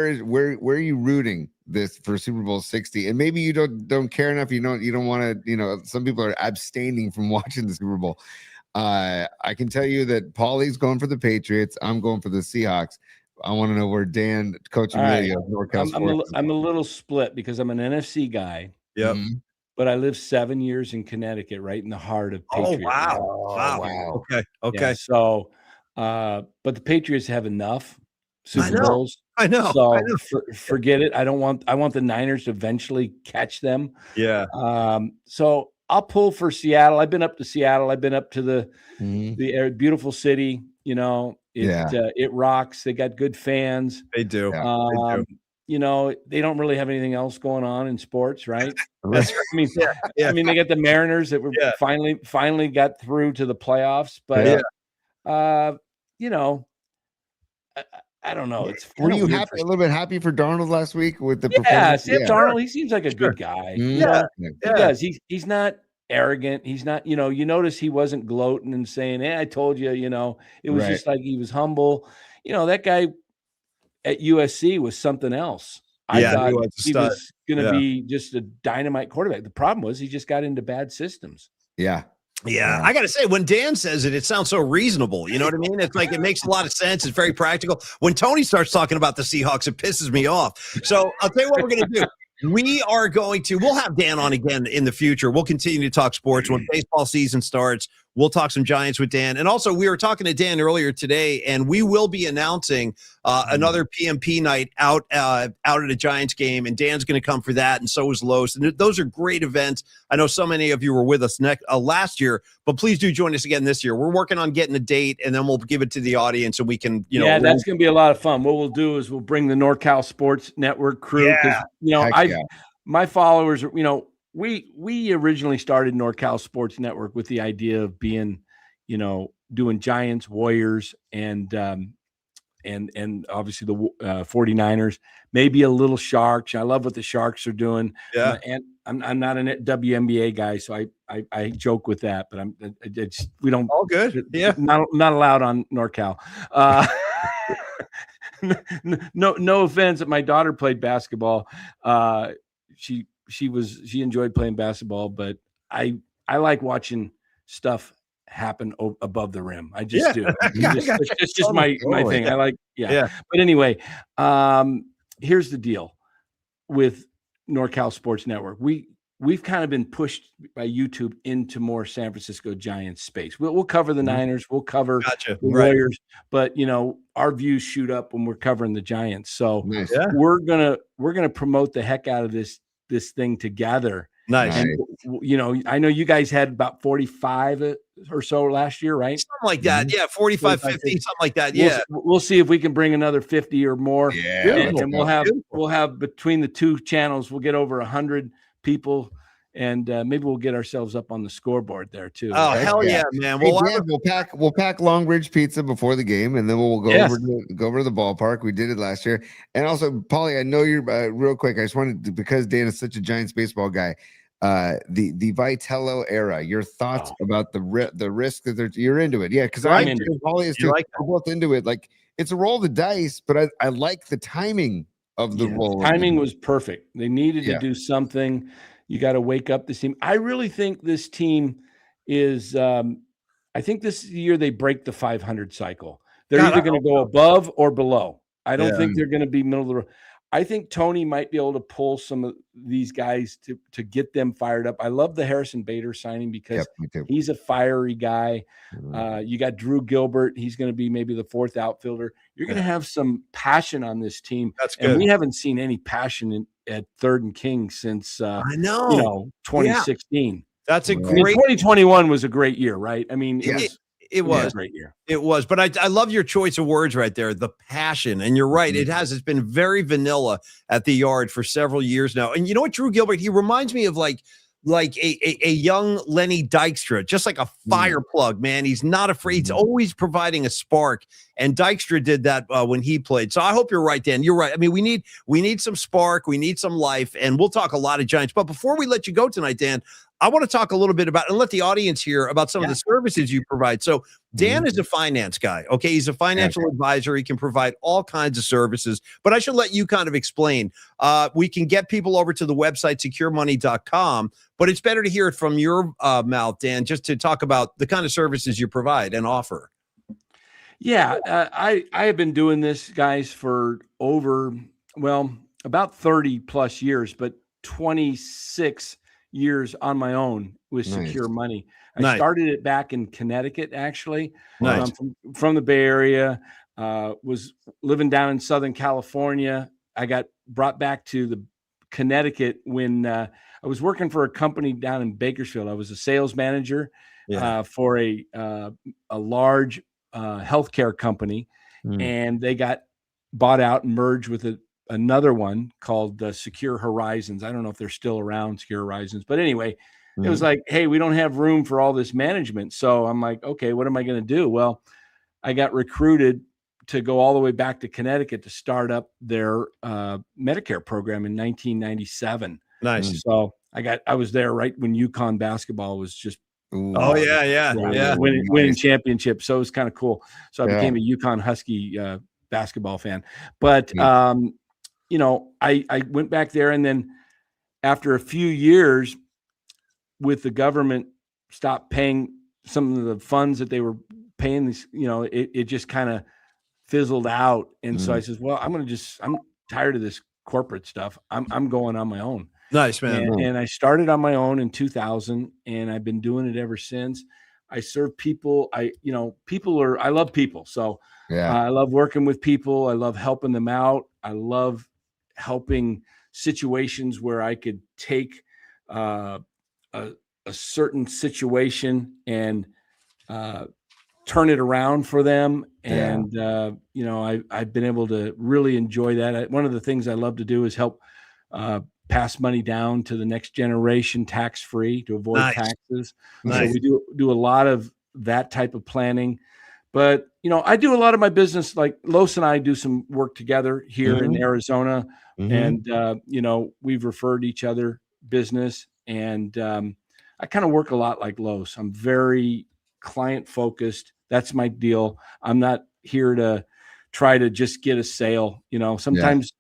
A: are you rooting this for Super Bowl 60? And maybe you don't care enough. You don't want to. Some people are abstaining from watching the Super Bowl. I can tell you that Paulie's going for the Patriots. I'm going for the Seahawks. I want to know where Dan, Coccimigio, NorCal Sports.
I: I'm a little split because I'm an NFC guy.
B: Yep.
A: Mm-hmm.
I: But I lived 7 years in Connecticut, right in the heart of Patriot.
B: Wow. Okay.
I: Yeah, so, but the Patriots have enough Super Bowls.
B: I know.
I: So forget it. I want the Niners to eventually catch them.
B: Yeah.
I: So I'll pull for Seattle. I've been up to Seattle. I've been up to the beautiful city. It rocks. They got good fans.
B: They do.
I: They don't really have anything else going on in sports, right?
B: That's right.
I: I mean, they got the Mariners that were finally got through to the playoffs, but I don't know.
A: Were you a little bit happy for Darnold last week with the
I: performance? Sam Darnold, he seems like a good guy.
B: He
I: does. He's not arrogant. He's not, you notice he wasn't gloating and saying, "Hey, I told you," it was just like he was humble. That guy at USC was something else. I thought he was going to be just a dynamite quarterback. The problem was he just got into bad systems.
B: Yeah. I got to say, when Dan says it sounds so reasonable. You know what I mean? It's like it makes a lot of sense. It's very practical. When Tony starts talking about the Seahawks, it pisses me off. So I'll tell you what we're going to do. We'll have Dan on again in the future. We'll continue to talk sports when baseball season starts. We'll talk some Giants with Dan. And also, we were talking to Dan earlier today, and we will be announcing another PMP night out at a Giants game, and Dan's going to come for that, and so is Los. And those are great events. I know so many of you were with us last year, but please do join us again this year. We're working on getting a date, and then we'll give it to the audience, and we can,
I: that's going to be a lot of fun. What we'll do is we'll bring the NorCal Sports Network crew. My followers, we originally started NorCal Sports Network with the idea of being, doing Giants, Warriors, and obviously the 49ers, maybe a little Sharks. I love what the Sharks are doing.
B: Yeah.
I: And I'm not a WNBA guy, so I joke with that, but we don't
B: all good. Yeah.
I: Not allowed on NorCal. No offense. My daughter played basketball. She enjoyed playing basketball, but I like watching stuff happen above the rim. I just do. It's just my thing. I like, But anyway, here's the deal with NorCal Sports Network. We've kind of been pushed by YouTube into more San Francisco Giants space. We'll cover the Niners, we'll cover the Warriors, but our views shoot up when we're covering the Giants. So we're gonna promote the heck out of this thing together.
B: Nice.
I: And, I know you guys had about 45 or so last year, right?
B: Something like that. Yeah. 45, 50, something like that. Yeah.
I: We'll see if we can bring another 50 or more.
A: Yeah.
I: And we'll have between the two channels, we'll get over 100 people and maybe we'll get ourselves up on the scoreboard there too.
B: Oh,
A: Heck
B: hell
A: yeah.
B: yeah, man.
A: Hey,
B: Well,
A: Dan, we'll pack Longbridge pizza before the game, and then we'll go
I: Yes.
A: over to the ballpark. We did it last year, and also, Paulie, I know you're real quick. I just wanted to, because Dan is such a Giants baseball guy. The Vitello era. Your thoughts about the risk that you're into it? Yeah, because
I: I'm
A: I
I: into
A: and Paulie is
B: You
A: too.
B: like
A: We're both into it. Like it's a roll of the dice, but I like the timing of the roll.
I: Timing was perfect. They needed
A: Yeah.
I: to do something. You got to wake up this team. I really think this team is. I think this year they break the 500 cycle. They're
B: God,
I: either
B: I
I: going to go above or below. I don't
B: Yeah.
I: think they're going to be middle of the road. I think Tony might be able to pull some of these guys to get them fired up. I love the Harrison Bader signing because
A: me too.
I: he's a fiery guy. You got Drew Gilbert. He's going to be maybe the fourth outfielder. You're going to have some passion on this team.
B: That's
I: And
B: good.
I: we haven't seen any passion at Third and King since
B: I know.
I: 2016.
B: That's a
I: I mean,
B: great
I: 2021 was a great year, right? I mean,
B: It was
I: a great year.
B: It was, but I love your choice of words right there, the passion. And you're right, it's been very vanilla at the Yard for several years now. And you know what, Drew Gilbert, he reminds me of like a young Lenny Dykstra, just like a fire plug, man. He's not afraid. He's always providing a spark. And Dykstra did that when he played. So I hope you're right, Dan. You're right. I mean, we need some spark. We need some life. And we'll talk a lot of Giants. But before we let you go tonight, Dan, I want to talk a little bit about and let the audience hear about some of the services you provide. So Dan is a finance guy. Okay. He's a financial advisor. He can provide all kinds of services, but I should let you kind of explain. We can get people over to the website, securemoney.com, but it's better to hear it from your mouth, Dan, just to talk about the kind of services you provide and offer.
I: Yeah. I have been doing this, guys, for about 30 plus years, but 26 years on my own with Secure Money. I started it back in Connecticut, actually. From the Bay Area, was living down in Southern California. I got brought back to the Connecticut when I was working for a company down in Bakersfield. I was a sales manager for a large healthcare company, and they got bought out and merged with another one called Secure Horizons. I don't know if they're still around, Secure Horizons, but anyway, it was like, hey, we don't have room for all this management. So I'm like, okay, what am I going to do? Well, I got recruited to go all the way back to Connecticut to start up their Medicare program in 1997.
B: Nice.
I: So I was there right when UConn basketball was just winning championships. So it was kind of cool. So I became a UConn Husky basketball fan. But I went back there, and then after a few years with the government stopped paying some of the funds that they were paying, this, it just kind of fizzled out. And so I said, well, I'm tired of this corporate stuff. I'm going on my own.
B: Nice, man.
I: And I started on my own in 2000, and I've been doing it ever since. I serve people. I love people. So I love working with people. I love helping them out. I love helping situations where I could take a certain situation and turn it around for them. And, I've been able to really enjoy that. One of the things I love to do is help pass money down to the next generation tax-free to avoid taxes. So we do a lot of that type of planning. But, I do a lot of my business, like Los and I do some work together here in Arizona. And, we've referred each other business. And I kind of work a lot like Los. I'm very client-focused. That's my deal. I'm not here to try to just get a sale. Sometimes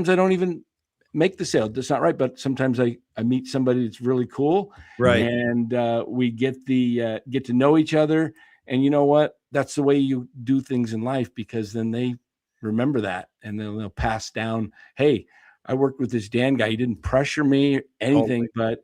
I: I don't even make the sale. That's not right. But sometimes I meet somebody that's really cool.
B: Right.
I: And we get to know each other. And you know what? That's the way you do things in life, because then they remember that, and then they'll pass down, hey, I worked with this Dan guy. He didn't pressure me or anything, but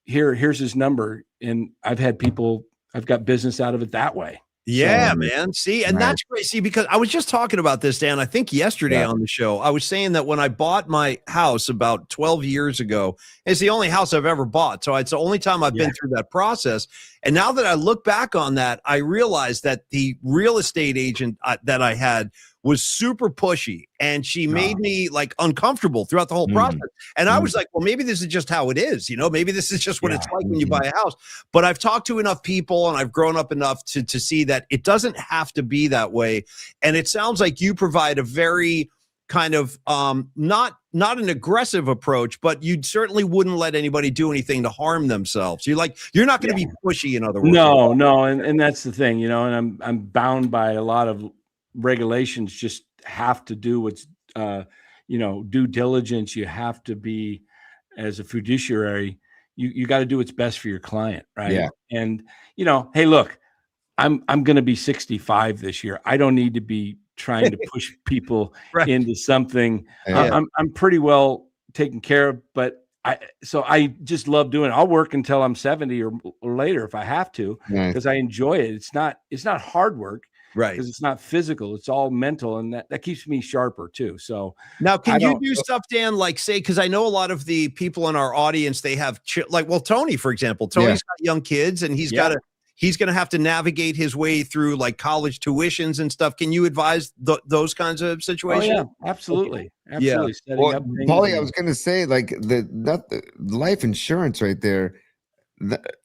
I: here's his number. And I've got business out of it that way.
B: Yeah, man. See, and that's great. See, because I was just talking about this, Dan, I think yesterday on the show, I was saying that when I bought my house about 12 years ago, it's the only house I've ever bought. So it's the only time I've been through that process. And now that I look back on that, I realized that the real estate agent that I had was super pushy, and she made me like uncomfortable throughout the whole process. And I was like, well, maybe this is just how it is, maybe this is just what it's like when you buy a house. But I've talked to enough people and I've grown up enough to see that it doesn't have to be that way. And it sounds like you provide a very kind of not an aggressive approach, but you certainly wouldn't let anybody do anything to harm themselves. You're not going to be pushy, in other words.
I: No, and that's the thing, and I'm bound by a lot of regulations. Just have to do what's due diligence. You have to be, as a fiduciary, you got to do what's best for your client, right?
A: Yeah.
I: And hey, look, I'm going to be 65 this year. I don't need to be trying to push people into something. I'm pretty well taken care of, but I just love doing it. I'll work until I'm 70 or later if I have to, because I enjoy it. It's not hard work,
B: right?
I: Because it's not physical, it's all mental, and that keeps me sharper too. So
B: now, can you do stuff, Dan, like say, because I know a lot of the people in our audience, they have Tony, for example. Tony's got young kids, and he's going to have to navigate his way through like college tuitions and stuff. Can you advise those kinds of situations?
I: Oh, yeah, absolutely. Absolutely.
A: Yeah. Well, Paulie, I was going to say, like, the life insurance right there.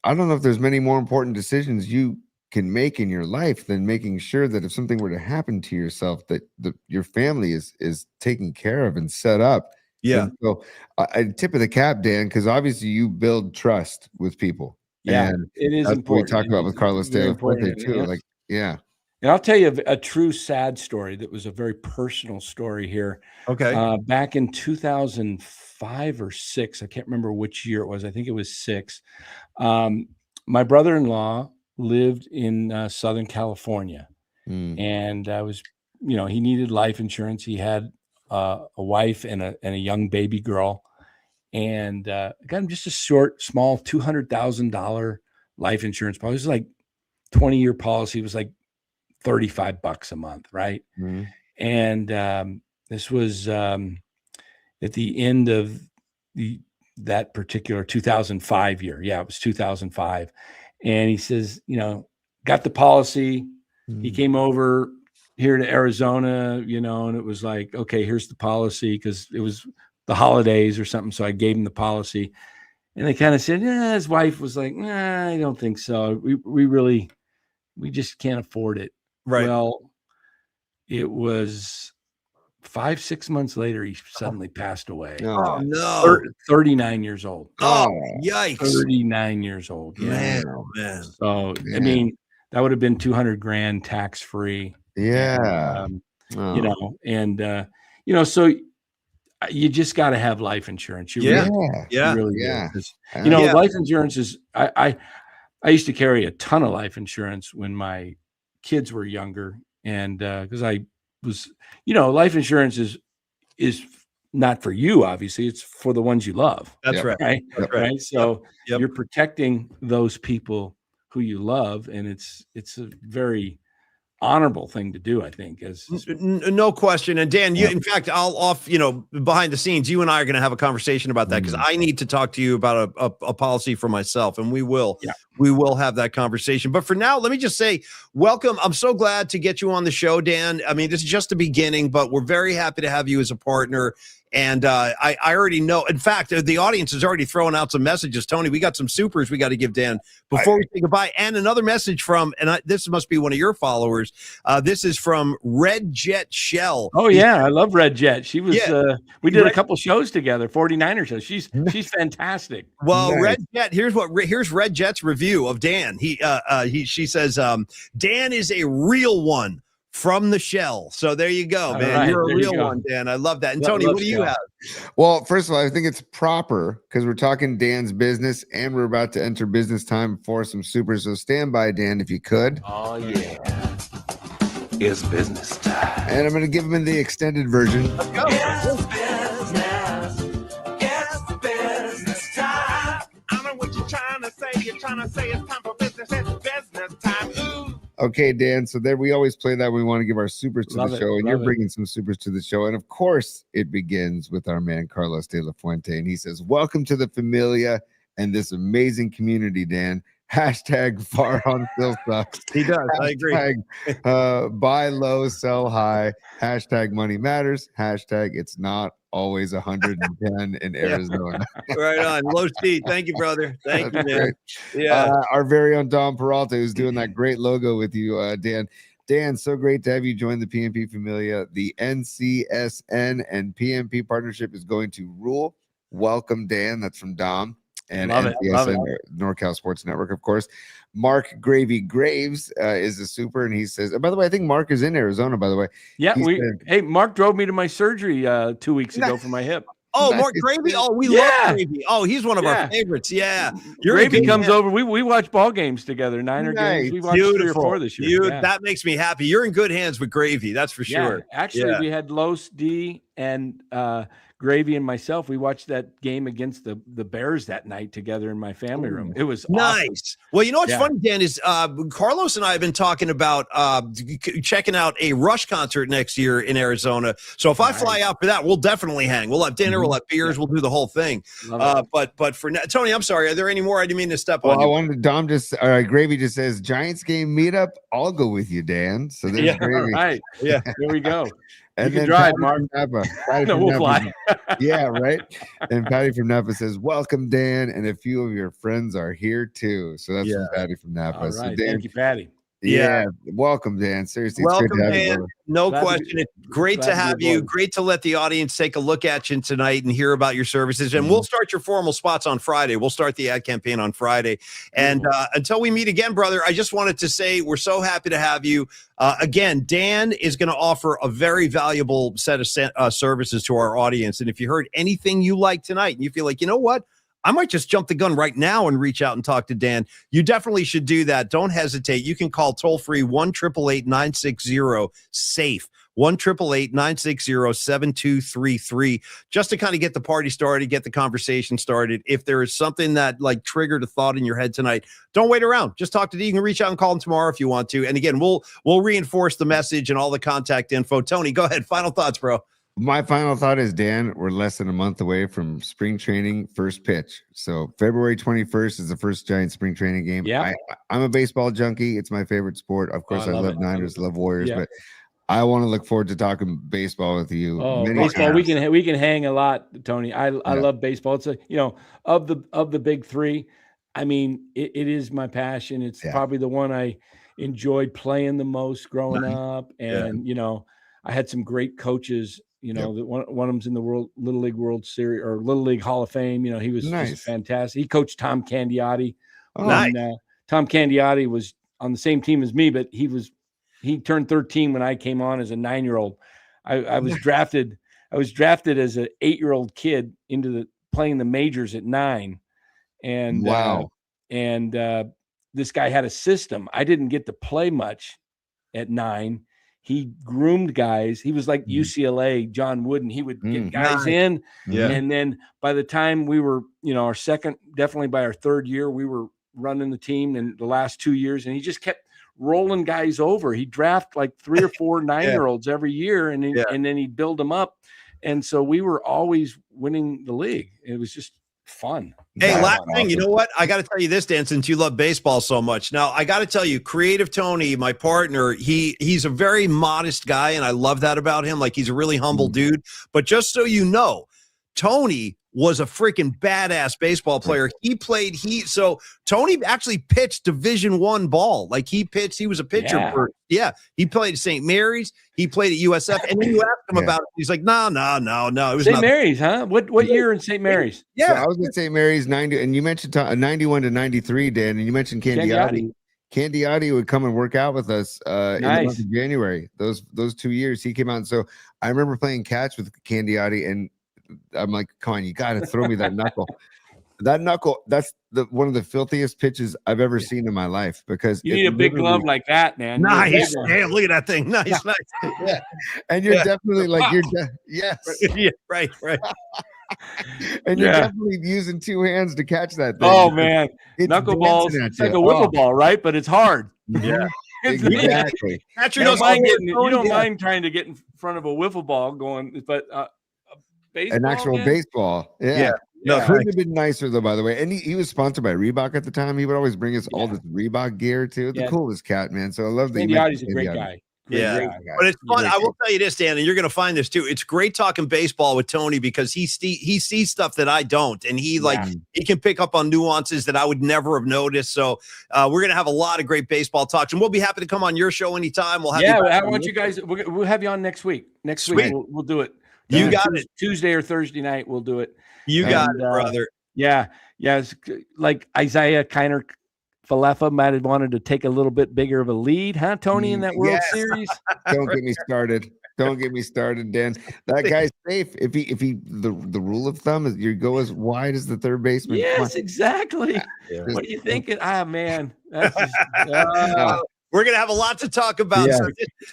A: I don't know if there's many more important decisions you can make in your life than making sure that if something were to happen to yourself, that your family is taken care of and set up.
B: Yeah.
A: And so I tip of the cap, Dan, because obviously you build trust with people.
I: Yeah,
A: and
I: it is
A: that's
I: important.
A: what we talk about with Carlos De La Fuente too.
I: Yeah.
A: Like, yeah.
I: And I'll tell you a true sad story that was a very personal story here.
B: Okay.
I: Back in 2005 or 6, I can't remember which year it was. I think it was 6. My brother-in-law lived in Southern California, and I was, he needed life insurance. He had a wife and a young baby girl. And I got him just a small $200,000 life insurance policy. It was like 20-year policy. It was like $35 a month, right? And this was at the end of that particular 2005 year. Yeah, it was 2005. And he says, got the policy. He came over here to Arizona, and it was like, okay, here's the policy, because it was the holidays or something. So I gave him the policy, and they kind of said, his wife was like, nah, I don't think so. We just can't afford it.
B: Right.
I: Well, it was 5-6 months later, he suddenly passed away.
B: Oh, no.
I: 39 years old.
B: Oh, yikes.
I: 39 years old. Yeah.
B: Man.
I: So, I mean, that would have been $200,000 tax free.
A: Yeah.
I: So you just got to have life insurance. You really do. Life insurance is, I used to carry a ton of life insurance when my kids were younger. And because I was, life insurance is not for you, obviously, it's for the ones you love.
B: That's right.
I: That's right. So you're protecting those people who you love. And it's a very honorable thing to do, I think.
B: No question. And Dan, in fact, behind the scenes, you and I are going to have a conversation about that, because I need to talk to you about a policy for myself, and we will have that conversation. But for now, let me just say, welcome. I'm so glad to get you on the show, Dan. I mean, this is just the beginning, but we're very happy to have you as a partner. And I already know, in fact, the audience is already throwing out some messages. Tony, we got some supers we got to give Dan before we say goodbye. And another message from, this must be one of your followers. This is from Red Jet Shell.
I: Oh, yeah. I love Red Jet. She was, we did a couple shows together, 49er shows. She's fantastic.
B: Well, Red Jet, here's Red Jet's review of Dan. She says, Dan is a real one from the shell. So there you go, man.
I: Right,
B: you're a real one, Dan. I love that. And Tony, what do you have?
A: Well, first of all, I think it's proper because we're talking Dan's business and we're about to enter business time for some supers. So stand by, Dan, if you could.
I: Oh, yeah. It's business time.
A: And I'm going to give him the extended version.
B: Let's go.
C: It's business time. I know what you're trying to say. You're trying to say it's time for business. It's business time. Ooh.
A: Okay, Dan. So there we always play that. We want to give our supers to the show, and you're bringing some supers to the show. And of course, it begins with our man Carlos De La Fuente, and he says, "Welcome to the Familia. and this amazing community, Dan. Hashtag Farhan still sucks.
B: He does. I agree.
A: Hashtag buy low, sell high. Hashtag money matters. Hashtag it's not always 110 in Arizona.
B: Right on. Low speed. Thank you, brother. Thank you, man.
A: Great.
B: Yeah.
A: Our very own Dom Peralta, who's doing that great logo with you, Dan. Dan, so great to have you join the PMP Familia. The NCSN and PMP partnership is going to rule. Welcome, Dan. That's from Dom. And
I: Love it. Love it.
A: NorCal Sports Network, of course. Mark Gravy Graves is a super, and he says, by the way, I think Mark is in Arizona, by the way.
I: Yeah,
A: He said,
I: Mark drove me to my surgery 2 weeks ago for my hip.
B: Oh,
A: Nice.
B: Mark Gravy. Oh, we love Gravy. Oh, he's one of our favorites. Yeah.
I: Gravy comes over. We watch ball games together, Niner games. We watched 3 or 4 this year.
B: That makes me happy. You're in good hands with Gravy. That's for sure.
I: Actually, we had Los D and Gravy and myself. We watched that game against the Bears that night together in my family room. It was
B: nice.
I: Awesome.
B: Well, you know what's funny, Dan, is Carlos and I have been talking about checking out a Rush concert next year in Arizona. So if I fly out for that, we'll definitely hang. We'll have dinner, we'll have beers, we'll do the whole thing. But for now, Tony, I'm sorry. Are there any more? I didn't mean to step on you.
A: I wanted Dom Gravy just says Giants game meetup. I'll go with you, Dan. So there's Gravy.
I: All right. Yeah. Here we go.
A: And
I: you
A: then
I: can drive,
A: Patty
I: Mark.
A: No,
I: we'll fly.
A: Yeah, right. And Patty from Napa says, "Welcome, Dan, and a few of your friends are here too." So that's from Patty from Napa.
I: All
A: So
I: right.
A: Dan,
I: Thank you, Patty.
A: Yeah, welcome, Dan. Seriously, it's
B: Welcome,
A: great to have
B: Dan.
A: you.
B: No
I: Glad to
B: question. It's great to have you. Great to let the audience take a look at you tonight and hear about your services. And we'll start your formal spots on Friday. We'll start the ad campaign on Friday. And until we meet again, brother, I just wanted to say we're so happy to have you. Again, Dan is going to offer a very valuable set of services to our audience. And if you heard anything you like tonight and you feel like, you know what? I might just jump the gun right now and reach out and talk to Dan. You definitely should do that. Don't hesitate. You can call toll free 1-888-960-SAFE. 1-888-960-7233 just to kind of get the party started, get the conversation started. If there is something that like triggered a thought in your head tonight, don't wait around. Just talk to D. You can reach out and call him tomorrow if you want to. And again, we'll reinforce the message and all the contact info. Tony, go ahead. Final thoughts, bro.
A: My final thought is, Dan, we're less than a month away from spring training first pitch. So February 21st is the first Giant spring training game.
I: Yeah.
A: I'm a baseball junkie. It's my favorite sport. Of course, I love Niners, love Warriors, but I want to look forward to talking baseball with you.
I: Oh, baseball, we can hang a lot, Tony. I love baseball. It's of the big three. I mean, it is my passion. It's probably the one I enjoyed playing the most growing up. And I had some great coaches. One of them's in the Little League World Series or Little League Hall of Fame. He was just fantastic. He coached Tom Candiotti. Tom Candiotti was on the same team as me, but he turned 13 when I came on as a 9-year-old. I was drafted. I was drafted as an 8-year-old kid into playing the majors at 9. And this guy had a system. I didn't get to play much at 9. He groomed guys. He was like UCLA, John Wooden. He would get guys in. Yeah. And then by the time we were, our second, definitely by our third year, we were running the team in the last 2 years. And he just kept rolling guys over. He'd draft like 3 or 4 9-year-olds every year. And then he'd build them up. And so we were always winning the league. It was just fun.
B: Hey, last thing, you know what? I got to tell you this, Dan, since you love baseball so much. Now, I got to tell you, Creative Tony, my partner, he's a very modest guy, and I love that about him. Like, he's a really humble dude. But just so you know, Tony was a freaking badass baseball player. So Tony actually pitched Division I ball. Like, he was a pitcher he played at St. Mary's. He played at USF. And then you asked him about it. He's like, no. It was
I: St. Mary's, huh? What year in St. Mary's?
A: Yeah. So I was at St. Mary's 90, and you mentioned 91 to 93, Dan, and you mentioned Candiotti. Candiotti would come and work out with us in the month of January. Those 2 years he came out. And so I remember playing catch with Candiotti, and I'm like, come on, you got to throw me that knuckle. That knuckle, that's one of the filthiest pitches I've ever seen in my life, because
I: you need a big glove like that, man.
B: Nice. Damn, look at that thing. Nice.
A: Yeah. And you're definitely like, yes.
B: Yeah, right.
A: And you're definitely using 2 hands to catch that thing.
I: Oh, man. Knuckleballs, it's like a wiffle ball, right? But it's hard.
A: Yeah. Exactly.
I: You don't mind trying to get in front of a wiffle ball going, but baseball,
A: an actual baseball. Yeah.
B: No,
I: Yeah.
A: Couldn't have been nicer though, by the way. And he was sponsored by Reebok at the time. He would always bring us all
I: Yeah.
A: this Reebok gear too. The
I: Yeah.
A: coolest cat, man. So I love that you
I: Andioti's a
A: mentioned
I: great
A: Andiotti.
I: guy. Great
B: Yeah.
I: guy.
B: But it's
I: He's a
B: fun.
I: great
B: I will tell you this, Dan, and you're going to find this too. It's great talking baseball with Tony because he sees stuff that I don't, and he can pick up on nuances that I would never have noticed. So we're going to have a lot of great baseball talks, and we'll be happy to come on your show anytime. We'll have
I: Yeah,
B: you back
I: I
B: on
I: want
B: the-
I: you guys. We'll have you on next week. Next
B: Sweet.
I: week we'll do it.
B: You got it.
I: Tuesday or Thursday night. We'll do it.
B: You got it, brother.
I: Yeah. It's like Isaiah Kiner Falefa might have wanted to take a little bit bigger of a lead, huh, Tony, in that World
A: Yes.
I: Series?
A: Don't get me started. Don't get me started, Dan. That guy's safe. If he the rule of thumb is you go as wide as the third baseman. Come on.
I: Yes, exactly.
B: Yeah.
I: What are you thinking? Man, that's just,
B: We're going to have a lot to talk about.
A: Yeah.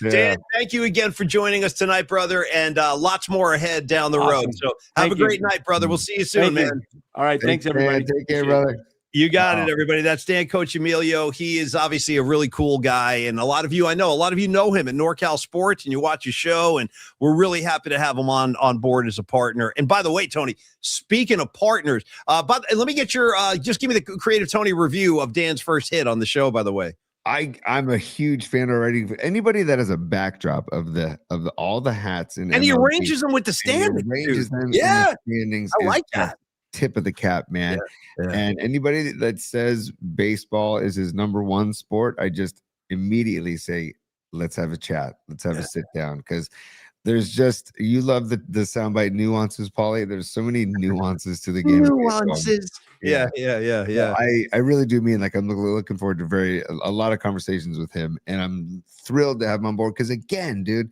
B: So, Dan, thank you again for joining us tonight, brother, and lots more ahead down the road.
I: Awesome.
B: So have
I: Thank
B: a great
I: you.
B: night, brother. We'll see you soon,
I: Thank you.
B: man.
I: All right. Thanks, everybody.
A: Man, take care,
I: Appreciate it.
A: brother.
B: You got it, everybody. That's Dan Coccimigio. He is obviously a really cool guy, and a lot of you know him at NorCal Sports, and you watch his show, and we're really happy to have him on board as a partner. And by the way, Tony, speaking of partners, but let me get your just give me the Creative Tony review of Dan's first hit on the show. By the way,
A: I'm a huge fan already. Anybody that has a backdrop of all the hats
B: and he
A: MLB,
B: arranges them with the
A: and he
B: standings.
A: arranges
B: dude.
A: them in
B: Yeah,
A: the standings
B: I
A: is
B: like
A: just
B: that.
A: tip of the cap, man.
B: Yeah.
A: And anybody that says baseball is his number one sport, I just immediately say, let's have a chat. Let's have a sit down. Because there's just, you love the soundbite nuances, Paulie. There's so many nuances to the game. of baseball.
B: Nuances. Yeah.
A: I really do mean, like, I'm looking forward to a lot of conversations with him, and I'm thrilled to have him on board. Because again, dude,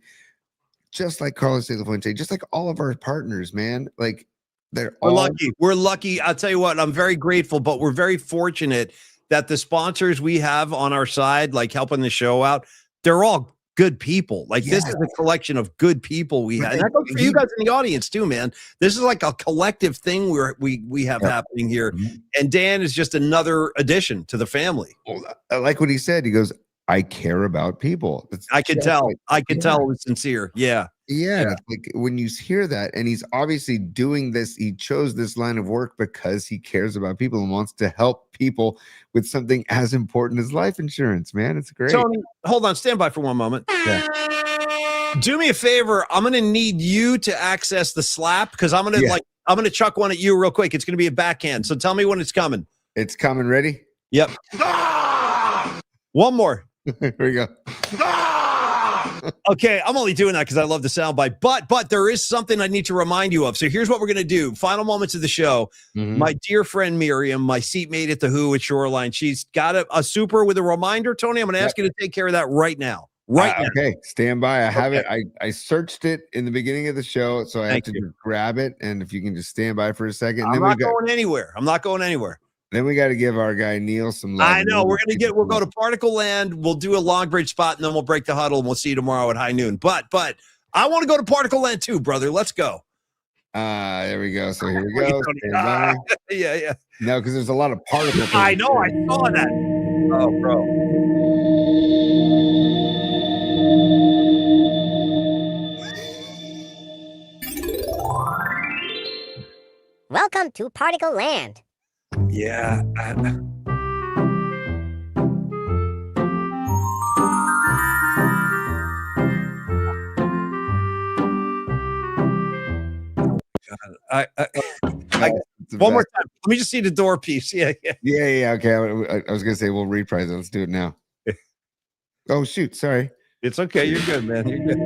A: just like Carlos De La Fuente, just like all of our partners, man, like
B: We're lucky. We're lucky. I'll tell you what, I'm very grateful, but we're very fortunate that the sponsors we have on our side, like helping the show out, they're all good people. Like this is a collection of good people we have. And that goes for you guys in the audience too, man. This is like a collective thing we have happening here. And Dan is just another addition to the family.
A: Well, I like what he said. He goes, I care about people.
B: I could tell. I could tell it was sincere. Yeah.
A: Yeah, like when you hear that, and he's obviously doing this, he chose this line of work because he cares about people and wants to help people with something as important as life insurance, man. It's great.
B: Tony, hold on, stand by for one moment.
A: Yeah.
B: Do me a favor. I'm going to need you to access the slap because I'm going to I'm going to chuck one at you real quick. It's going to be a backhand. So tell me when it's coming.
A: It's coming. Ready?
B: Yep. One more.
A: Here we go.
B: Okay, I'm only doing that because I love the soundbite, but there is something I need to remind you of. So here's what we're gonna do. Final moments of the show. My dear friend Miriam, my seatmate at the Who at Shoreline, she's got a super with a reminder. Tony, I'm gonna ask you to take care of that right now. Now.
A: Okay, stand by. I have it. I searched it in the beginning of the show, so I have to just grab it. And if you can just stand by for a second,
B: I'm not going anywhere. I'm not going anywhere.
A: Then we got to give our guy Neil some love.
B: I know. We'll go to Particle Land. We'll do a Long Bridge spot, and then we'll break the huddle, and we'll see you tomorrow at high noon. But I want to go to Particle Land too, brother. Let's go.
A: There we go. So here we go. Stand by.
B: Yeah.
A: No, because there's a lot of particle.
B: I know. I saw that. Oh, bro.
J: Welcome to Particle Land.
B: Yeah. One more time. Let me just see the door piece. Yeah.
A: Okay. I was gonna say we'll reprise it. Let's do it now. Oh shoot! Sorry.
B: It's okay. You're good, man. You're good.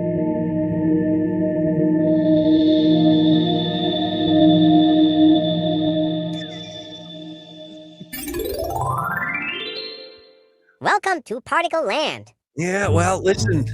J: Welcome to Particle Land.
B: Yeah, well, listen,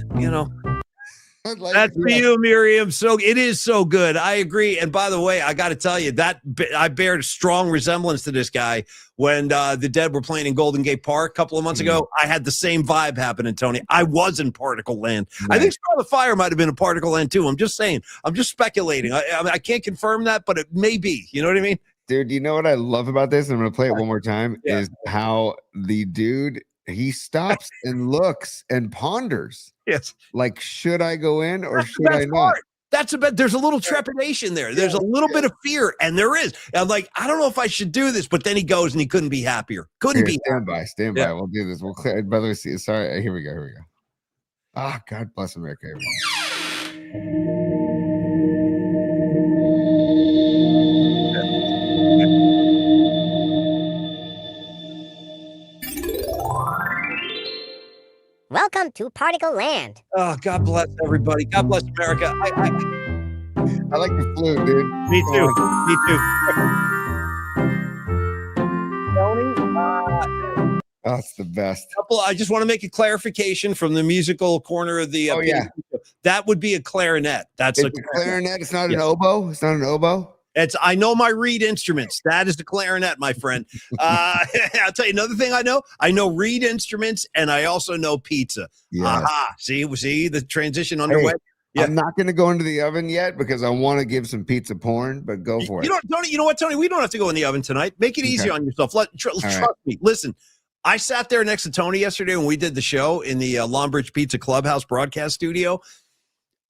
B: that's for you, Miriam. So it is so good. I agree. And by the way, I got to tell you that I bear a strong resemblance to this guy. When the Dead were playing in Golden Gate Park a couple of months ago, I had the same vibe happening, Tony. I was in Particle Land. Right. I think Straw the Fire might have been in Particle Land too. I'm just saying. I'm just speculating. I can't confirm that, but it may be. You know what I mean?
A: Dude, you know what I love about this? I'm going to play it one more time. Is how the dude, he stops and looks and ponders.
B: Yes.
A: Like, should I go in or should I not?
B: That's a bit. There's a little trepidation there. There's a little bit of fear, and there is. I'm like, I don't know if I should do this, but then he goes and he couldn't be happier. Couldn't be.
A: Stand by.
B: Yeah.
A: We'll do this. We'll clear. By the way, sorry. Here we go. Ah, God bless America. Here we go.
J: Welcome to Particle Land.
B: Oh, God bless everybody. God bless America.
A: I like the flute, dude.
B: Me too. Me too.
A: Oh, it's the best.
B: I just want to make a clarification from the musical corner of the. That would be a clarinet. That's
A: a clarinet. It's not an oboe. It's not an oboe.
B: I know my reed instruments. That is the clarinet, my friend. I'll tell you another thing I know. I know reed instruments, and I also know pizza.
A: Yes.
B: Aha. See the transition underway.
A: Yeah. I'm not going to go into the oven yet because I want to give some pizza porn, but go for it.
B: Tony, you know what, Tony? We don't have to go in the oven tonight. Make it easy on yourself. Trust me. Listen, I sat there next to Tony yesterday when we did the show in the Longbridge Pizza Clubhouse broadcast studio.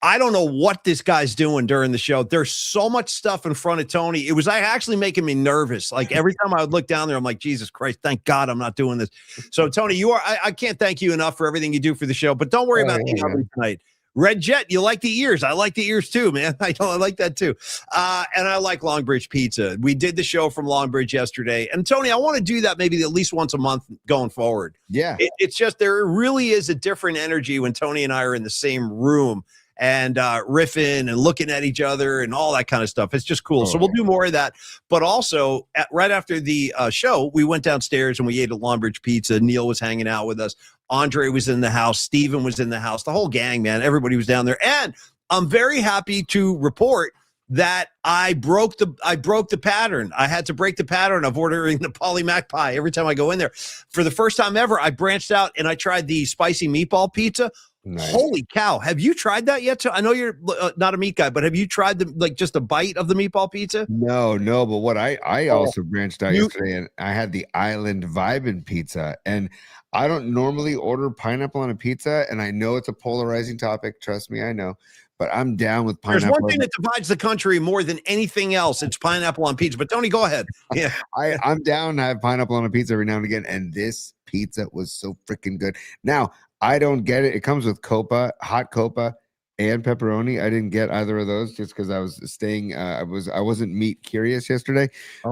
B: I don't know what this guy's doing during the show. There's so much stuff in front of Tony. It was actually making me nervous. Like every time I would look down there, I'm like, Jesus Christ, thank God I'm not doing this. So Tony, I can't thank you enough for everything you do for the show, but don't worry about the oven tonight. Red Jet, you like the ears. I like the ears too, man. I like that too. And I like Longbridge Pizza. We did the show from Longbridge yesterday. And Tony, I want to do that maybe at least once a month going forward.
A: Yeah.
B: It's just, there really is a different energy when Tony and I are in the same room and riffing and looking at each other and all that kind of stuff. It's just cool. So we'll do more of that. But also, right after the show, we went downstairs and we ate at Longbridge Pizza. Neil was hanging out with us. Andre was in the house. Steven was in the house. The whole gang, man. Everybody was down there. And I'm very happy to report that I broke the pattern. I had to break the pattern of ordering the polymac pie every time I go in there. For the first time ever, I branched out and I tried the spicy meatball pizza. Nice. Holy cow. Have you tried that yet? I know you're not a meat guy, but have you tried just a bite of the meatball pizza?
A: No. But what I also branched out yesterday, and I had the Island Vibin pizza, and I don't normally order pineapple on a pizza, and I know it's a polarizing topic. Trust me, I know. But I'm down with pineapple.
B: There's one thing that divides the country more than anything else. It's pineapple on pizza. But Tony, go ahead. Yeah,
A: I'm down to have pineapple on a pizza every now and again, and this pizza was so freaking good. Now, I don't get it. It comes with Copa, hot Copa, and pepperoni. I didn't get either of those just because I was staying. I wasn't meat curious yesterday,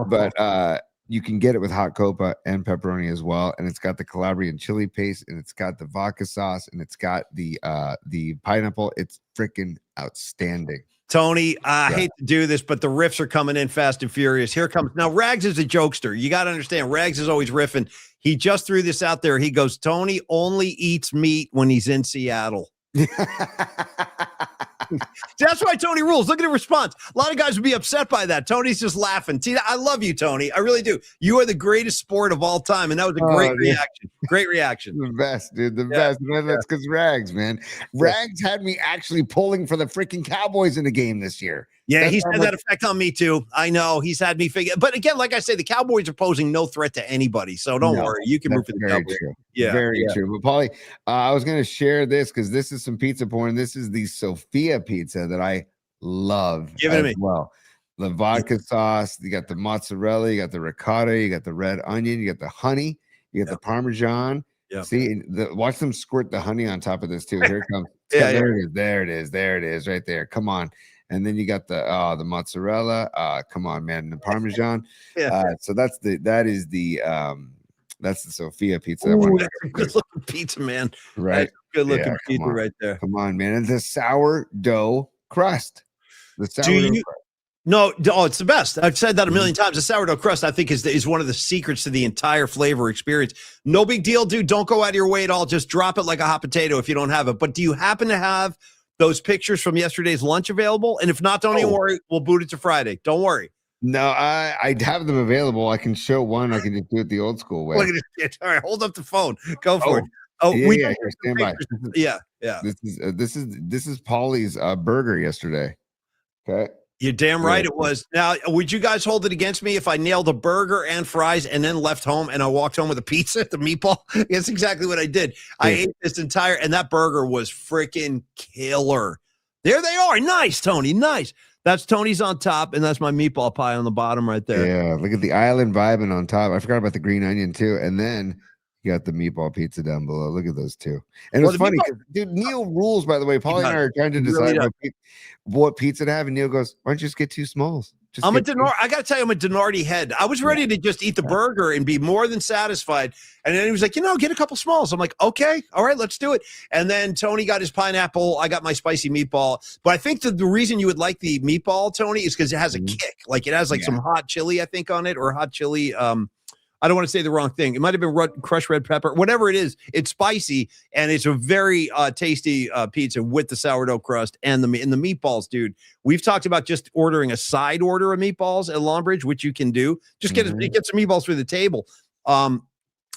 A: but you can get it with hot Copa and pepperoni as well. And it's got the Calabrian chili paste, and it's got the vodka sauce, and it's got the pineapple. It's freaking outstanding.
B: Tony, I hate to do this, but the riffs are coming in fast and furious. Here comes now. Rags is a jokester. You got to understand. Rags is always riffing. He just threw this out there. He goes, Tony only eats meat when he's in Seattle. That's why Tony rules. Look at the response. A lot of guys would be upset by that. Tony's just laughing. See, I love you, Tony. I really do. You are the greatest sport of all time, and that was a great reaction. Great reaction.
A: The best, dude. The best. Man, that's because Rags, man. Rags had me actually pulling for the freaking Cowboys in the game this year.
B: Yeah, he's had that effect on me too. I know he's had me figure. But again, like I say, the Cowboys are posing no threat to anybody, so don't worry. You can root for the Cowboys.
A: True.
B: Yeah,
A: very true. But Paulie, I was going to share this because this is some pizza porn. This is the Sophia pizza that I love.
B: Give it to me.
A: Well, the vodka sauce. You got the mozzarella. You got the ricotta. You got the red onion. You got the honey. You got the Parmesan.
B: Yeah.
A: See, watch them squirt the honey on top of this too. Here it comes. There it is. There it is. There it is. Right there. Come on. And then you got the mozzarella. Come on, man. The Parmesan. So that's the Sophia pizza.
B: Ooh, that's a good looking pizza, man.
A: Right.
B: Good looking pizza right there.
A: Come on, man. And the sourdough crust. The sourdough crust.
B: No, it's the best. I've said that a million times. The sourdough crust, I think, is one of the secrets to the entire flavor experience. No big deal, dude. Don't go out of your way at all. Just drop it like a hot potato if you don't have it. But do you happen to have those pictures from yesterday's lunch available? And if not, don't even worry. We'll boot it to Friday. Don't worry.
A: No, I have them available. I can show one. I can just do it the old school way.
B: Look at this. All right, hold up the phone. Go for it.
A: Here, stand by.
B: Yeah.
A: This is Paulie's burger yesterday. Okay.
B: You're damn right it was. Now, would you guys hold it against me if I nailed a burger and fries and then left home and I walked home with a pizza, the meatball? That's exactly what I did. I ate this and that burger was freaking killer. There they are. Nice, Tony. Nice. That's Tony's on top, and that's my meatball pie on the bottom right there.
A: Yeah, look at the island vibing on top. I forgot about the green onion too. And then you got the meatball pizza down below. Look at those two. And
B: Well,
A: it's
B: the
A: funny,
B: meatball-
A: 'cause, dude, Neil rules, by the way. Paulie and I are trying to
B: He really
A: decide what pizza to have. And Neil goes, why don't you just get two smalls? Just
B: I'm a
A: get
B: I got to tell you, I'm a Denardi head. I was ready to just eat the burger and be more than satisfied. And then he was like, get a couple smalls. I'm like, okay, all right, let's do it. And then Tony got his pineapple. I got my spicy meatball. But I think the reason you would like the meatball, Tony, is because it has a kick. Like it has like some hot chili, I think, on it, or hot chili. I don't want to say the wrong thing. It might have been crushed red pepper, whatever it is. It's spicy and it's a very tasty pizza with the sourdough crust and the meatballs, dude. We've talked about just ordering a side order of meatballs at Longbridge, which you can do. Just get some meatballs for the table.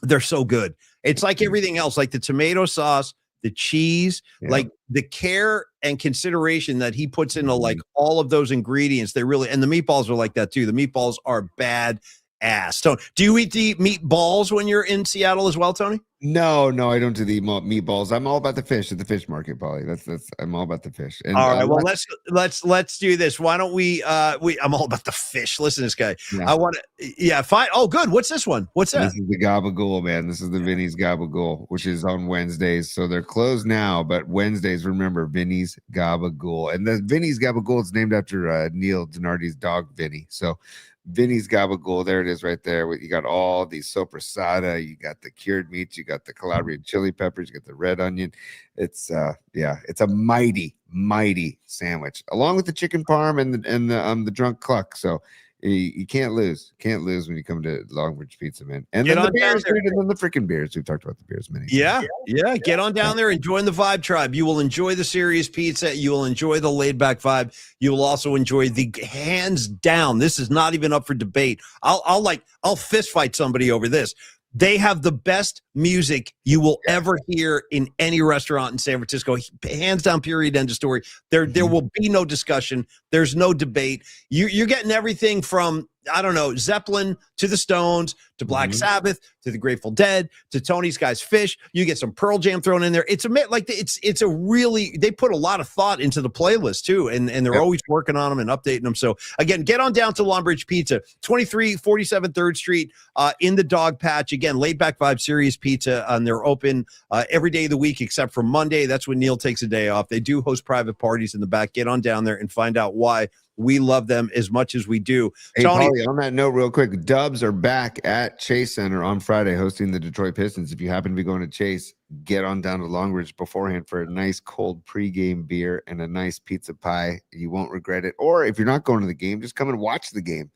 B: They're so good. It's like everything else, like the tomato sauce, the cheese, like the care and consideration that he puts into like all of those ingredients. They really, and the meatballs are like that too. The meatballs are bad ass. Tony, do you eat the meatballs when you're in Seattle as well, Tony?
A: No, I don't do the meatballs. I'm all about the fish at the fish market, Paulie. That's I'm all about the fish. And,
B: all right, well let's do this. Why don't we I'm all about the fish. Listen to this guy.
A: Yeah.
B: I want to fine. Oh, good. What's this one? What's that?
A: This is the Gabagool, man. This is the Vinny's Gabagool, which is on Wednesdays. So they're closed now, but Wednesdays, remember, Vinny's Gabagool. And the Vinny's Gabagool is named after Neil Denardi's dog, Vinny. So Vinny's Gabagool, there it is right there. You got all the sopressata, you got the cured meats, you got the Calabrian chili peppers, you got the red onion. It's it's a mighty sandwich, along with the chicken parm and the drunk cluck. So you can't lose when you come to Longbridge Pizza, man. And then the beers, dude, and then the freaking beers. We've talked about the beers many times.
B: Yeah. Get on down there and join the Vibe Tribe. You will enjoy the serious pizza. You will enjoy the laid back vibe. You will also enjoy the hands down. This is not even up for debate. I'll fist fight somebody over this. They have the best music you will ever hear in any restaurant in San Francisco. Hands down, period, end of story. There will be no discussion. There's no debate. You're getting everything from, I don't know, Zeppelin to the Stones to Black Sabbath to the Grateful Dead to Tony's Guys Fish. You get some Pearl Jam thrown in there. It's a really, they put a lot of thought into the playlist too, and they're always working on them and updating them. So again, get on down to Longbridge Pizza, 2347 3rd Street in the Dog Patch. Again, laid back vibe, serious pizza, and they're open every day of the week except for Monday. That's when Neil takes a day off. They do host private parties in the back. Get on down there and find out why we love them as much as we do.
A: Hey,
B: Tony,
A: Paulie, on that note, real quick, Dubs are back at Chase Center on Friday hosting the Detroit Pistons. If you happen to be going to Chase, get on down to Longbridge beforehand for a nice cold pregame beer and a nice pizza pie. You won't regret it. Or if you're not going to the game, just come and watch the game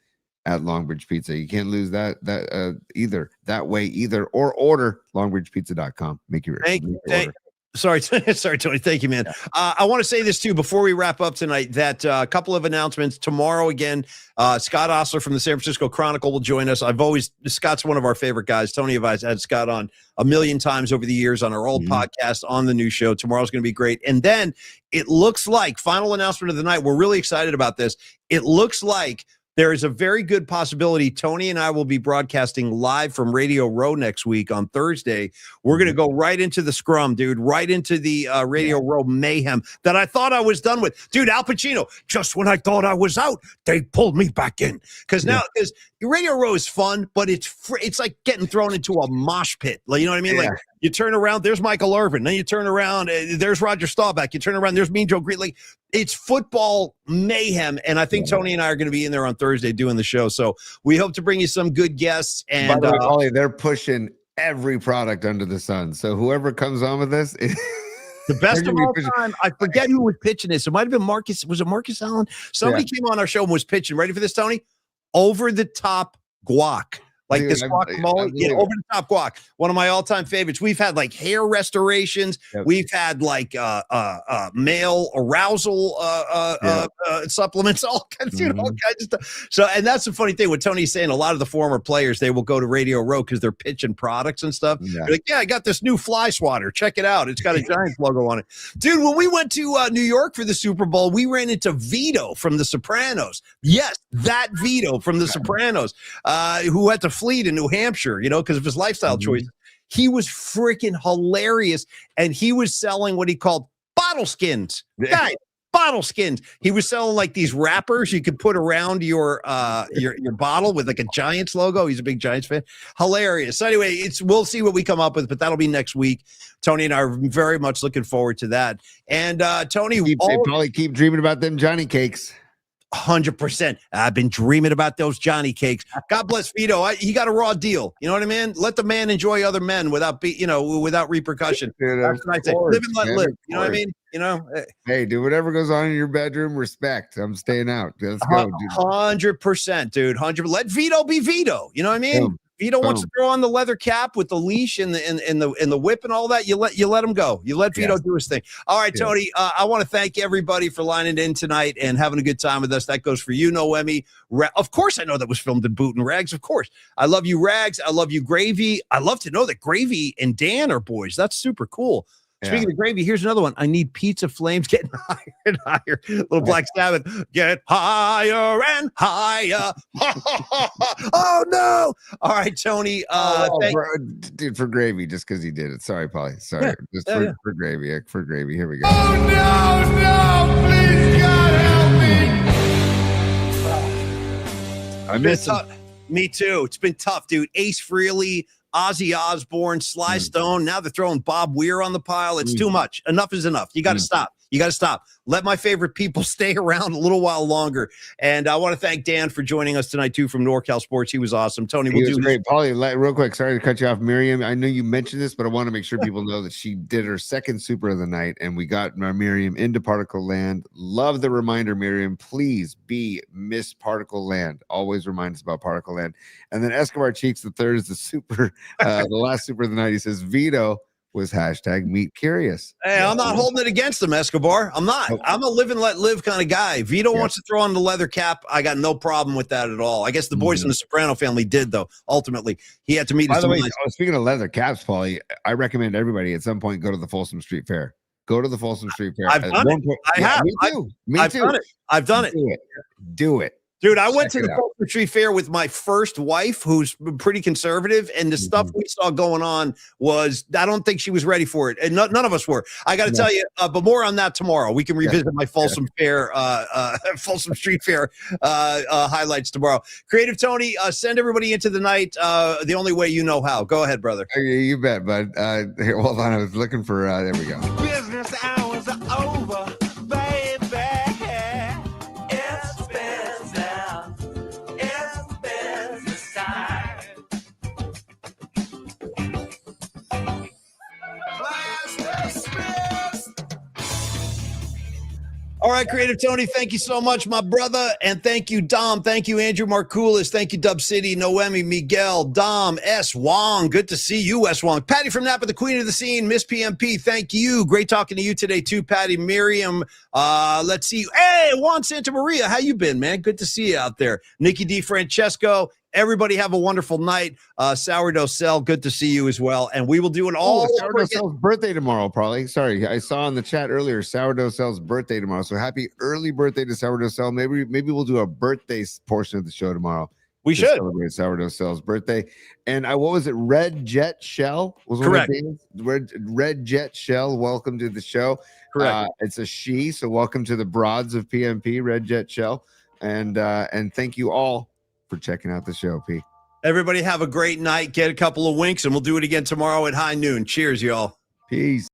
A: at Longbridge Pizza. You can't lose that either. Or order longbridgepizza.com. Make your order.
B: Sorry, Tony. Thank you, man. I want to say this too before we wrap up tonight. That a couple of announcements tomorrow. Again, Scott Osler from the San Francisco Chronicle will join us. Scott's one of our favorite guys. Tony and I have had Scott on a million times over the years on our old podcast, on the new show. Tomorrow's going to be great. And then it looks like, final announcement of the night, we're really excited about this. It looks like there is a very good possibility Tony and I will be broadcasting live from Radio Row next week on Thursday. We're going to go right into the scrum, dude, right into the Radio Row mayhem that I thought I was done with. Dude, Al Pacino, just when I thought I was out, they pulled me back in. Because Radio Row is fun, but it's like getting thrown into a mosh pit. Like, you know what I mean? Like, you turn around, there's Michael Irvin. Then you turn around, there's Roger Staubach. You turn around, there's Mean Joe Green. Like, it's football mayhem. And I think Tony and I are going to be in there on Thursday doing the show. So we hope to bring you some good guests. And
A: by the way, Ollie, they're pushing every product under the sun. So whoever comes on with this,
B: the best of all time. I forget who was pitching this. It might have been Marcus. Was it Marcus Allen? Somebody came on our show and was pitching. Ready for this, Tony? Over the top guac. Like this guacamole, over the top guac. One of my all-time favorites. We've had like hair restorations. We've had like male arousal supplements, all kinds of stuff. So, and that's the funny thing. What Tony's saying, a lot of the former players, they will go to Radio Row because they're pitching products and stuff. They're like, I got this new fly swatter. Check it out. It's got a Giants logo on it. Dude, when we went to New York for the Super Bowl, we ran into Vito from The Sopranos. Yes, that Vito from The Sopranos, who had to flee to New Hampshire, because of his lifestyle choices. He was freaking hilarious, and he was selling what he called bottle skins. Guys, bottle skins. He was selling like these wrappers you could put around your bottle with like a Giants logo. He's a big Giants fan. Hilarious. So anyway, we'll see what we come up with, but that'll be next week. Tony and I are very much looking forward to that. And Tony,
A: they probably keep dreaming about them Johnny cakes.
B: 100%. I've been dreaming about those Johnny cakes. God bless Vito. He got a raw deal. You know what I mean? Let the man enjoy other men without without repercussion.
A: Dude,
B: that's what I say. Live and let live. You know what I mean?
A: Hey, do whatever goes on in your bedroom. Respect. I'm staying out. Let's go, dude.
B: 100%, dude. 100%. Let Vito be Vito. You know what I mean?
A: Boom.
B: Vito wants to throw on the leather cap with the leash and the whip and all that. You let him go. You let Vito do his thing. All right, Tony. I want to thank everybody for lining in tonight and having a good time with us. That goes for you, Noemi. Of course, I know that was filmed in Boot and Rags. Of course, I love you, Rags. I love you, Gravy. I love to know that Gravy and Dan are boys. That's super cool. Speaking of Gravy, here's another one. I need Pizza Flames getting higher and higher. Little Black Sabbath, get higher and higher. Oh no! All right, Tony.
A: Dude, for Gravy, just because he did it. Sorry, Paulie. Sorry, just for Gravy. For Gravy. Here we go.
C: Oh no, please God help me.
A: I miss him.
B: Me too. It's been tough, dude. Ace Frehley, Ozzy Osbourne, Sly Stone. Now they're throwing Bob Weir on the pile. It's too much. Enough is enough. You got to stop. You got to stop. Let my favorite people stay around a little while longer. And I want to thank Dan for joining us tonight, too, from NorCal Sports. He was awesome. Tony,
A: we'll do great. Paulie, real quick, sorry to cut you off. Miriam, I know you mentioned this, but I want to make sure people know that she did her second super of the night, and we got Miriam into Particle Land. Love the reminder, Miriam. Please be Miss Particle Land. Always remind us about Particle Land. And then Escobar Cheeks the third is the super, the last super of the night. He says, Vito was #meet curious.
B: Hey, I'm not holding it against him, Escobar. I'm not. I'm a live and let live kind of guy. Vito wants to throw on the leather cap. I got no problem with that at all. I guess the boys in the Soprano family did, though. Ultimately, he had to meet.
A: By the way, speaking of leather caps, Paulie, I recommend everybody at some point go to the Folsom Street Fair. Go to the Folsom Street Fair.
B: I've done it. I have.
A: Me too.
B: I've done it. I've done it.
A: Do it.
B: Dude, I went to the Folsom Street Fair with my first wife, who's pretty conservative, and the stuff we saw going on was, I don't think she was ready for it, and none of us were. I got to tell you, but more on that tomorrow. We can revisit my Folsom Fair, Folsom Street Fair highlights tomorrow. Creative Tony, send everybody into the night the only way you know how. Go ahead, brother.
A: You bet, bud. Here, hold on. I was looking for. There we go.
C: Business hours are over.
B: All right, Creative Tony, thank you so much, my brother. And thank you, Dom. Thank you, Andrew Markoulis. Thank you, Dub City, Noemi, Miguel, Dom, S. Wong. Good to see you, S. Wong. Patty from Napa, the queen of the scene. Miss PMP, thank you. Great talking to you today, too, Patty. Miriam, let's see. Hey, Juan Santa Maria, how you been, man? Good to see you out there. Nikki D. Francesco. Everybody have a wonderful night. Sourdough Cell, good to see you as well. And we will do an all
A: Sourdough Cell's birthday tomorrow, probably. Sorry, I saw in the chat earlier Sourdough Cell's birthday tomorrow. So happy early birthday to Sourdough Cell. Maybe we'll do a birthday portion of the show tomorrow.
B: We should
A: celebrate Sourdough Cell's birthday. And what was it? Red Jet Shell was
B: correct.
A: Red Jet Shell. Welcome to the show.
B: Correct.
A: It's a she. So welcome to the broads of PMP. Red Jet Shell. And thank you all for checking out the show, P.
B: Everybody have a great night. Get a couple of winks, and we'll do it again tomorrow at high noon. Cheers, y'all.
A: Peace.